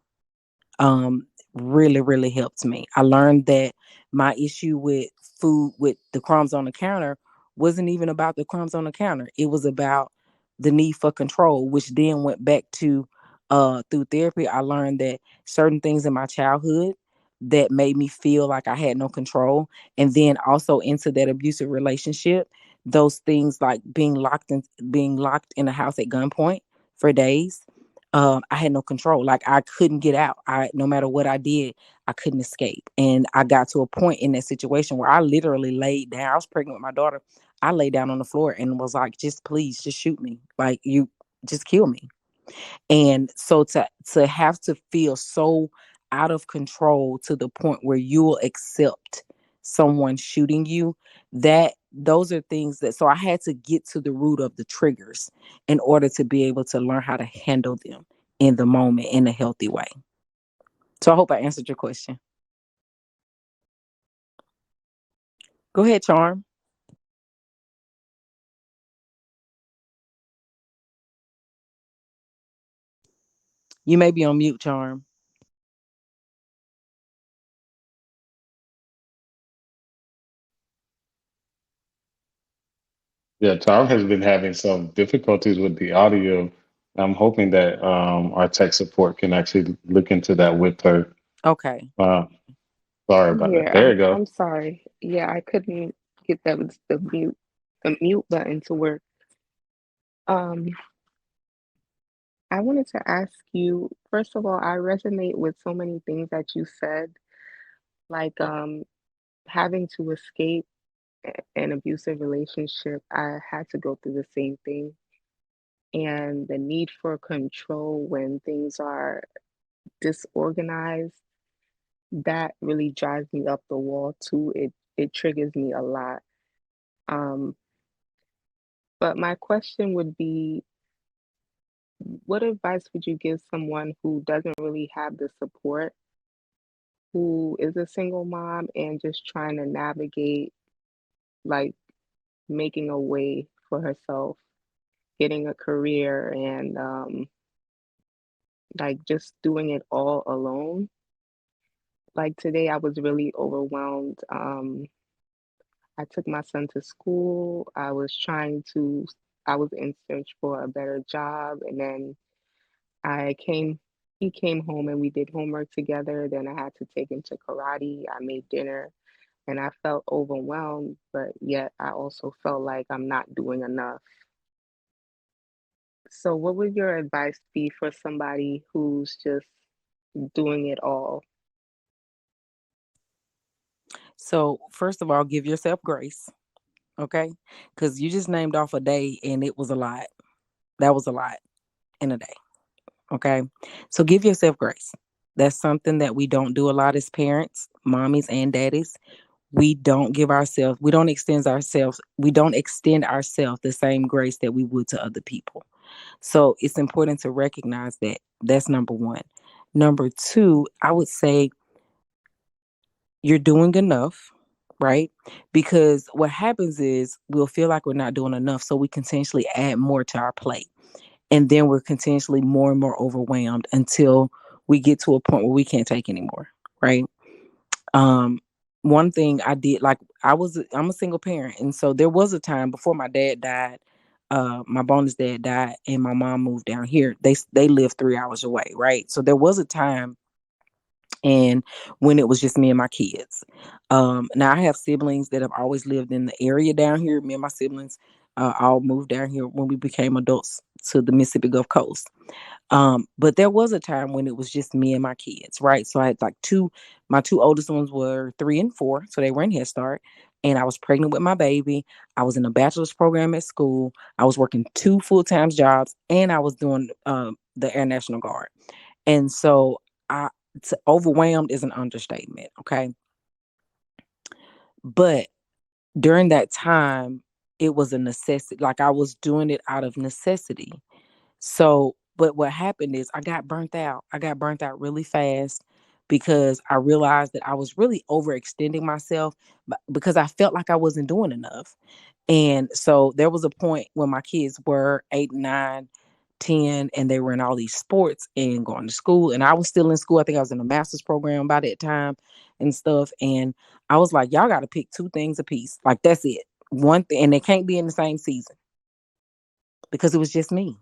um really helped me. I learned that my issue with food, with the crumbs on the counter, wasn't even about the crumbs on the counter. It was about the need for control, which then went back to through therapy. I learned that certain things in my childhood that made me feel like I had no control, and then also into that abusive relationship, those things like being locked in a house at gunpoint for days. I had no control. Like I couldn't get out. No matter what I did, I couldn't escape. And I got to a point in that situation where I literally laid down. I was pregnant with my daughter. I laid down on the floor and was like, just please, just shoot me. Like you just kill me. And so to have to feel so out of control to the point where you will accept someone shooting you, that those are things that, so I had to get to the root of the triggers in order to be able to learn how to handle them in the moment in a healthy way. So I hope I answered your question. Go ahead, Charm. You may be on mute, Charm. Yeah, Tom has been having some difficulties with the audio. I'm hoping that our tech support can actually look into that with her. Okay. Uh, Sorry about that. Yeah, There you I'm go. sorry. Yeah, I couldn't get the mute button to work. Um, I wanted to ask you, first of all, I resonate with so many things that you said, like having to escape an abusive relationship. I had to go through the same thing, and the need for control when things are disorganized, that really drives me up the wall too. It triggers me a lot. Um, but my question would be, what advice would you give someone who doesn't really have the support, who is a single mom and just trying to navigate, like, making a way for herself, getting a career, and like just doing it all alone. Like today, I was really overwhelmed. I took my son to school. I was in search for a better job. And then I came, he came home and we did homework together. Then I had to take him to karate. I made dinner and I felt overwhelmed, but yet I also felt like I'm not doing enough. So, what would your advice be for somebody who's just doing it all? So, first of all, give yourself grace, okay? Because you just named off a day and it was a lot. That was a lot in a day, okay? So, give yourself grace. That's something that we don't do a lot as parents, mommies and daddies. We don't extend ourselves the same grace that we would to other people. So, it's important to recognize that. That's number one. Number two, I would say you're doing enough, right? Because what happens is we'll feel like we're not doing enough. So we continuously add more to our plate. And then we're continuously more and more overwhelmed until we get to a point where we can't take anymore, right? Um, One thing I did, like I'm a single parent. And so there was a time before my dad died, my bonus dad died and my mom moved down here. They lived 3 hours away, right? So there was a time and when it was just me and my kids. Now I have siblings that have always lived in the area down here. Me and my siblings all moved down here when we became adults to the Mississippi Gulf Coast. But there was a time when it was just me and my kids, right? So I had like my two oldest ones were 3 and 4, so they were in Head Start. And I was pregnant with my baby. I was in a bachelor's program at school. I was working 2 full-time jobs, and I was doing the Air National Guard. And so I overwhelmed is an understatement, okay? But during that time, it was a necessity. Like I was doing it out of necessity. So, but what happened is I got burnt out. I got burnt out really fast because I realized that I was really overextending myself because I felt like I wasn't doing enough. And so there was a point when my kids were 8, 9, 10, and they were in all these sports and going to school. And I was still in school. I think I was in a master's program by that time and stuff. And I was like, y'all got to pick 2 things a piece. Like, that's it. One thing, and they can't be in the same season because it was just me.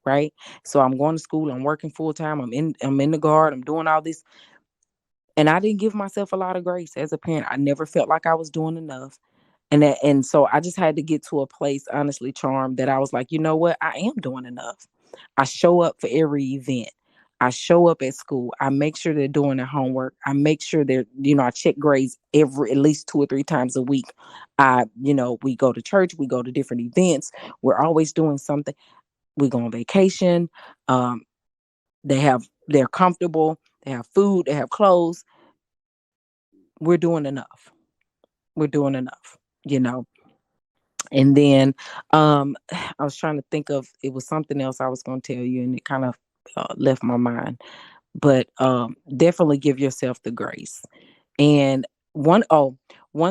Right. So I'm going to school. I'm working full time. I'm in the guard. I'm doing all this. And I didn't give myself a lot of grace as a parent. I never felt like I was doing enough. And so I just had to get to a place, honestly, Charm, that I was like, you know what? I am doing enough. I show up for every event. I show up at school. I make sure they're doing their homework. I make sure I check grades at least 2 or 3 times a week. We go to church, we go to different events. We're always doing something. We go on vacation. Um, they're comfortable. They have food. They have clothes. We're doing enough. We're doing enough, you know. And then I was trying to think of it was something else I was going to tell you, and it kind of left my mind. But definitely give yourself the grace. And one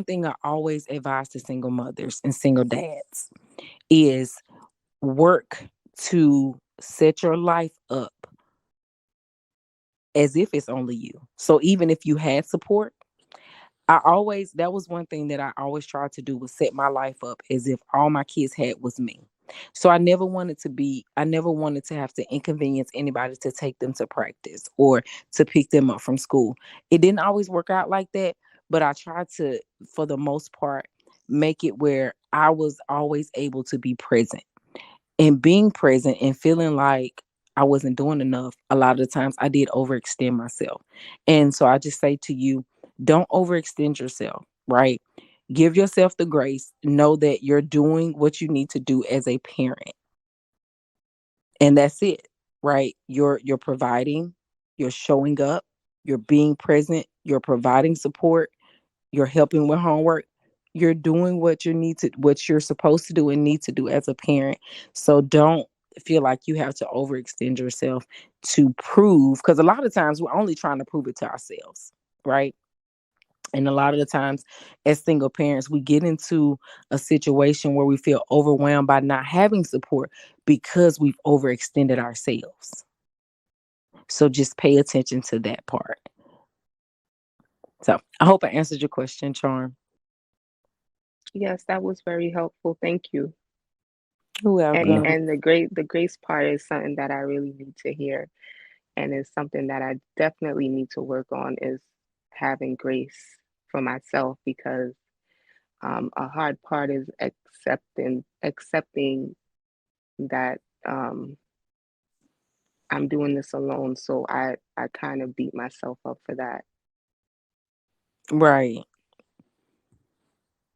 thing I always advise to single mothers and single dads is work to set your life up as if it's only you. So even if you had support, that was one thing that I always tried to do was set my life up as if all my kids had was me. So I never wanted to have to inconvenience anybody to take them to practice or to pick them up from school. It didn't always work out like that, but I tried to, for the most part, make it where I was always able to be present and being present and feeling like I wasn't doing enough. A lot of the times I did overextend myself. And so I just say to you, don't overextend yourself, right? Give yourself the grace. Know that you're doing what you need to do as a parent. And that's it, right? You're providing, you're showing up, you're being present, you're providing support, you're helping with homework. You're doing what you're supposed to do and need to do as a parent. So don't feel like you have to overextend yourself to prove, because a lot of times we're only trying to prove it to ourselves, right? And a lot of the times as single parents, we get into a situation where we feel overwhelmed by not having support because we've overextended ourselves. So just pay attention to that part. So I hope I answered your question, Charm. Yes, that was very helpful. Thank you. You're And welcome. and the grace part is something that I really need to hear, and it's something that I definitely need to work on is having grace for myself because a hard part is accepting that I'm doing this alone. So I kind of beat myself up for that. Right.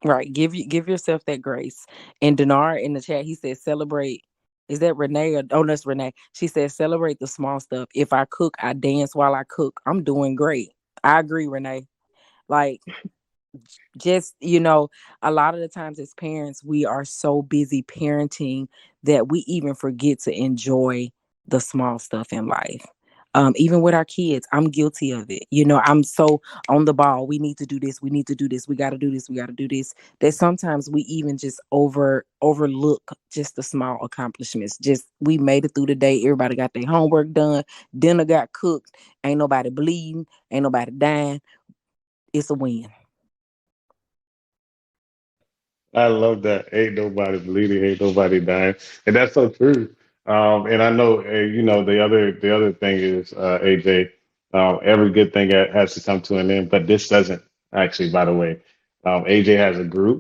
Right. Give yourself that grace. And Dinar in the chat, he said celebrate. Is that Renee or oh that's Renee? She said celebrate the small stuff. If I cook, I dance while I cook. I'm doing great. I agree, Renee. Like just a lot of the times as parents we are so busy parenting that we even forget to enjoy the small stuff in life. Even with our kids, I'm guilty of it. I'm so on the ball. We need to do this, we need to do this, we got to do this, we got to do this, that sometimes we even just overlook just the small accomplishments. Just we made it through the day, everybody got their homework done, dinner got cooked, ain't nobody bleeding, ain't nobody dying. It's a win. I love that. Ain't nobody bleeding, ain't nobody dying, and that's so true. And I know, the other thing is, AJ, every good thing has to come to an end, but this doesn't actually. By the way, AJ has a group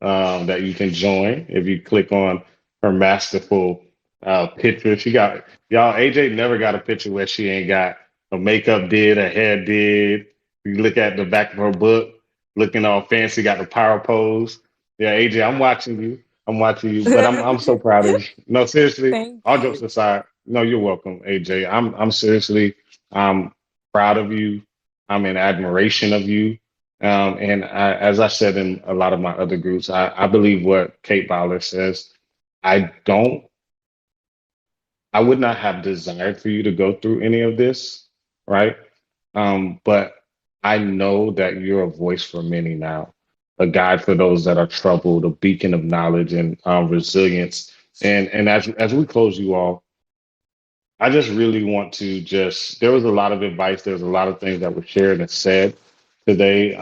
that you can join if you click on her masterful picture. She got y'all. AJ never got a picture where she ain't got her makeup did, her hair did. You look at the back of her book, looking all fancy, got the power pose. Yeah, AJ, I'm watching you. I'm watching you, but I'm so proud of you. No, seriously, Thank all jokes you. aside, no, you're welcome, AJ. I'm seriously, I'm proud of you. I'm in admiration of you. And as I said in a lot of my other groups, I believe what Kate Bowler says. I don't, I would not have desired for you to go through any of this, right? But I know that you're a voice for many now, a guide for those that are troubled, a beacon of knowledge and resilience. And as we close, you all, I just really want to just. There was a lot of advice. There was a lot of things that were shared and said today.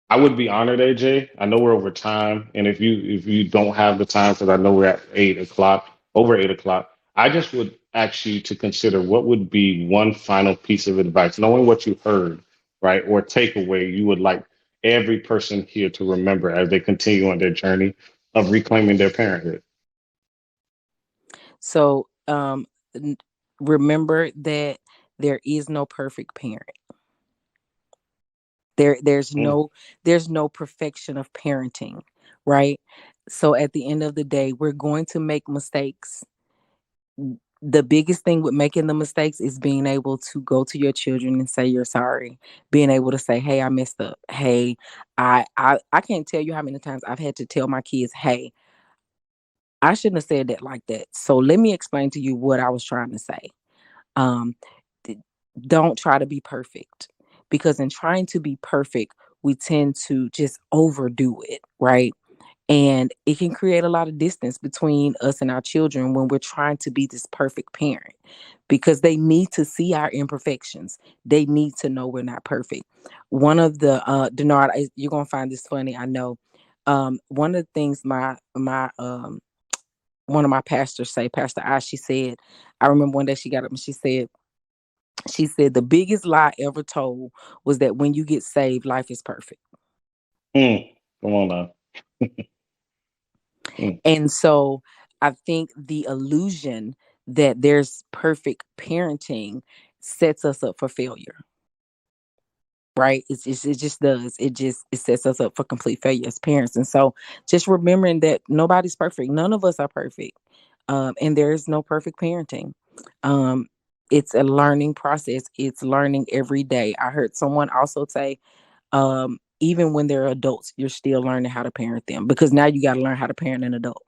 I would be honored, AJ. I know we're over time, and if you don't have the time, because I know we're at 8 o'clock, over 8 o'clock, I just would ask you to consider what would be one final piece of advice, knowing what you heard, right, or takeaway you would like every person here to remember as they continue on their journey of reclaiming their parenthood. So n- remember that there is no perfect parent. There there's Mm, no there's no perfection of parenting, right? So at the end of the day, we're going to make mistakes. The biggest thing with making the mistakes is being able to go to your children and say you're sorry, being able to say, hey, I messed up, hey, I can't tell you how many times I've had to tell my kids, hey, I shouldn't have said that like that, so let me explain to you what I was trying to say. um th- don't try to be perfect, because in trying to be perfect we tend to just overdo it, right? And it can create a lot of distance between us and our children when we're trying to be this perfect parent, because they need to see our imperfections. They need to know we're not perfect. One of the Denard, you're gonna find this funny, I know. One of the things my one of my pastors say, Pastor I, she said, I remember one day she got up and she said the biggest lie ever told was that when you get saved, life is perfect. mm, come on now. Mm, And so I think the illusion that there's perfect parenting sets us up for failure, right? It just does. It sets us up for complete failure as parents. And so just remembering that nobody's perfect. None of us are perfect. And there is no perfect parenting. Um, it's a learning process. It's learning every day. I heard someone also say, even when they're adults, you're still learning how to parent them, because now you got to learn how to parent an adult.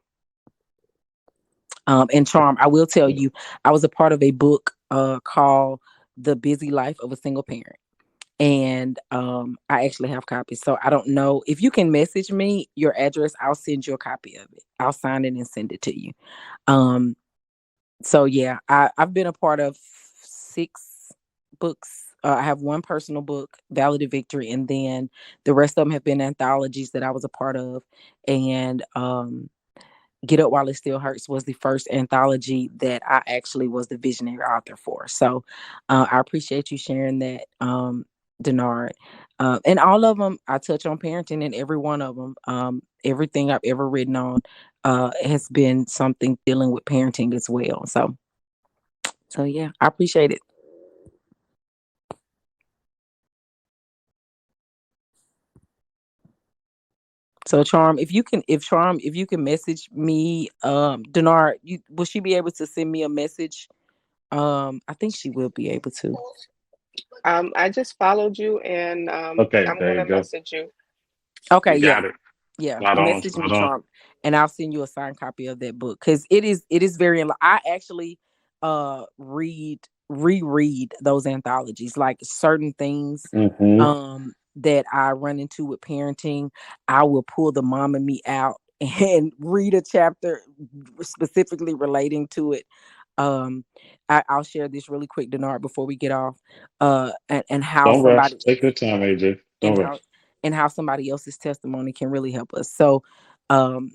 And Charm, I will tell mm. you, I was a part of a book called The Busy Life of a Single Parent. And I actually have copies. So I don't know if you can message me your address, I'll send you a copy of it. I'll sign it and send it to you. Um, so yeah, I've been a part of 6 books. I have one personal book, Valid Victory, and then the rest of them have been anthologies that I was a part of. And Get Up While It Still Hurts was the first anthology that I actually was the visionary author for. So I appreciate you sharing that, Denard. And all of them, I touch on parenting in every one of them. Everything I've ever written on has been something dealing with parenting as well. So yeah, I appreciate it. So Charm, if you can, message me, Denard, will she be able to send me a message? I think she will be able to. I just followed you, and Okay, I'm there you gonna go. message you. Okay, You yeah. got it. Yeah, Spot on, message me, spot on. Charm, and I'll send you a signed copy of that book because it is very. I actually reread those anthologies, like certain things Mm-hmm. that I run into with parenting. I will pull the mom and me out and read a chapter specifically relating to it. I'll share this really quick, Denard, before we get off. And how Don't rush. somebody Take your time, AJ. and Don't rush. how somebody else's testimony can really help us. So um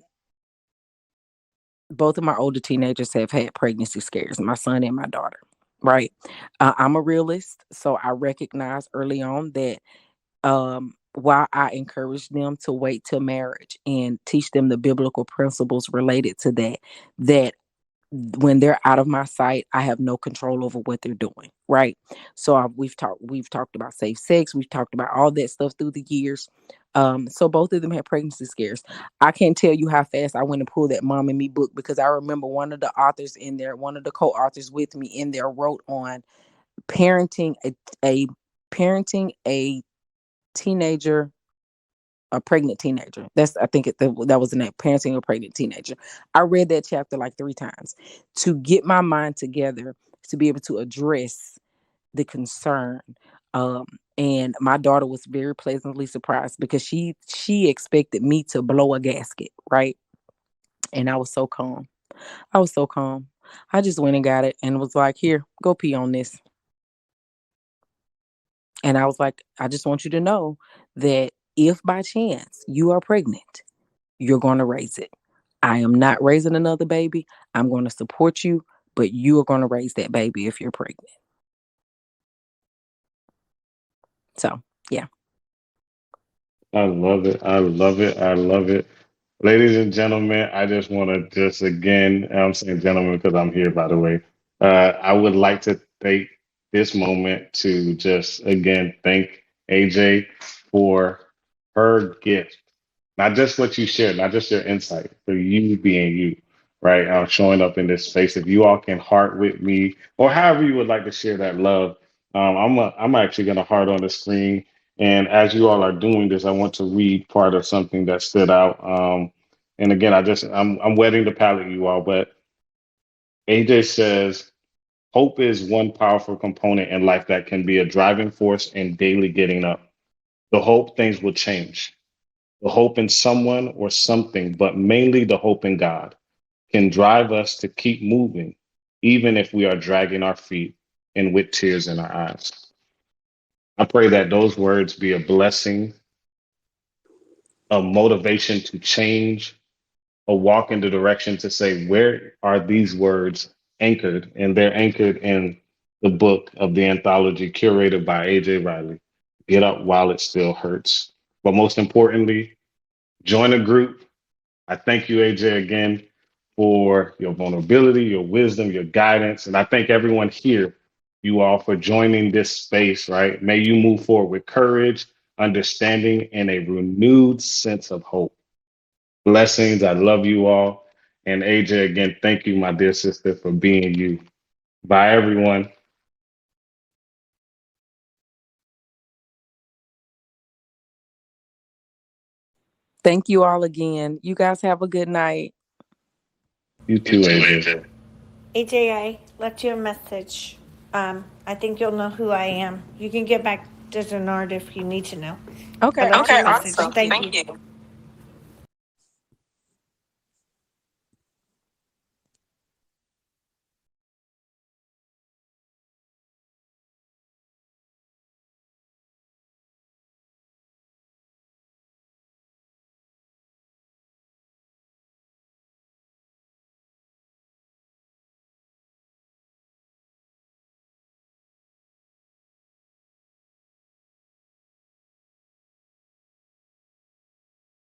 both of my older teenagers have had pregnancy scares, my son and my daughter, right? I'm a realist, so I recognize early on that while I encourage them to wait till marriage and teach them the biblical principles related to that when they're out of my sight, I have no control over what they're doing. Right. So we've talked about safe sex. We've talked about all that stuff through the years. So both of them had pregnancy scares. I can't tell you how fast I went and pulled that Mom and Me book because I remember one of the authors in there, one of the co-authors with me in there wrote on parenting a parenting a teenager, a pregnant teenager. I think that was the name, parenting a pregnant teenager. I read that chapter like 3 times to get my mind together to be able to address the concern. Um, and my daughter was very pleasantly surprised because she expected me to blow a gasket, right? And I was so calm. I was so calm. I just went and got it and was like, "Here, go pee on this." And I was like, "I just want you to know that if by chance you are pregnant, you're going to raise it. I am not raising another baby. I'm going to support you, but you are going to raise that baby if you're pregnant." So, yeah. I love it. I love it. I love it. Ladies and gentlemen, I just want to just again, I'm saying gentlemen because I'm here, by the way. I would like to take this moment to just again thank AJ for her gift, not just what you shared, not just your insight, but you being you, right? Showing up in this space. If you all can heart with me, or however you would like to share that love, I'm actually going to heart on the screen. And as you all are doing this, I want to read part of something that stood out. And again, I'm wetting the palate, you all. But AJ says, hope is one powerful component in life that can be a driving force in daily getting up. The hope things will change, the hope in someone or something, but mainly the hope in God, can drive us to keep moving, even if we are dragging our feet and with tears in our eyes. I pray that those words be a blessing, a motivation to change, a walk in the direction to say, where are these words anchored? And they're anchored in the book of the anthology curated by AJ Riley, Get Up While It Still Hurts. But most importantly, join a group. I thank you, AJ, again for your vulnerability, your wisdom, your guidance. And I thank everyone here, you all, for joining this space, right? May you move forward with courage, understanding, and a renewed sense of hope. Blessings. I love you all. And AJ, again, thank you, my dear sister, for being you. Bye, everyone. Thank you all again. You guys have a good night. You You too, too, AJ. AJ. AJ, I left you a message. I think you'll know who I am. You can get back to Denard if you need to know. I Okay, left you a awesome. message. Thank Thank you. you.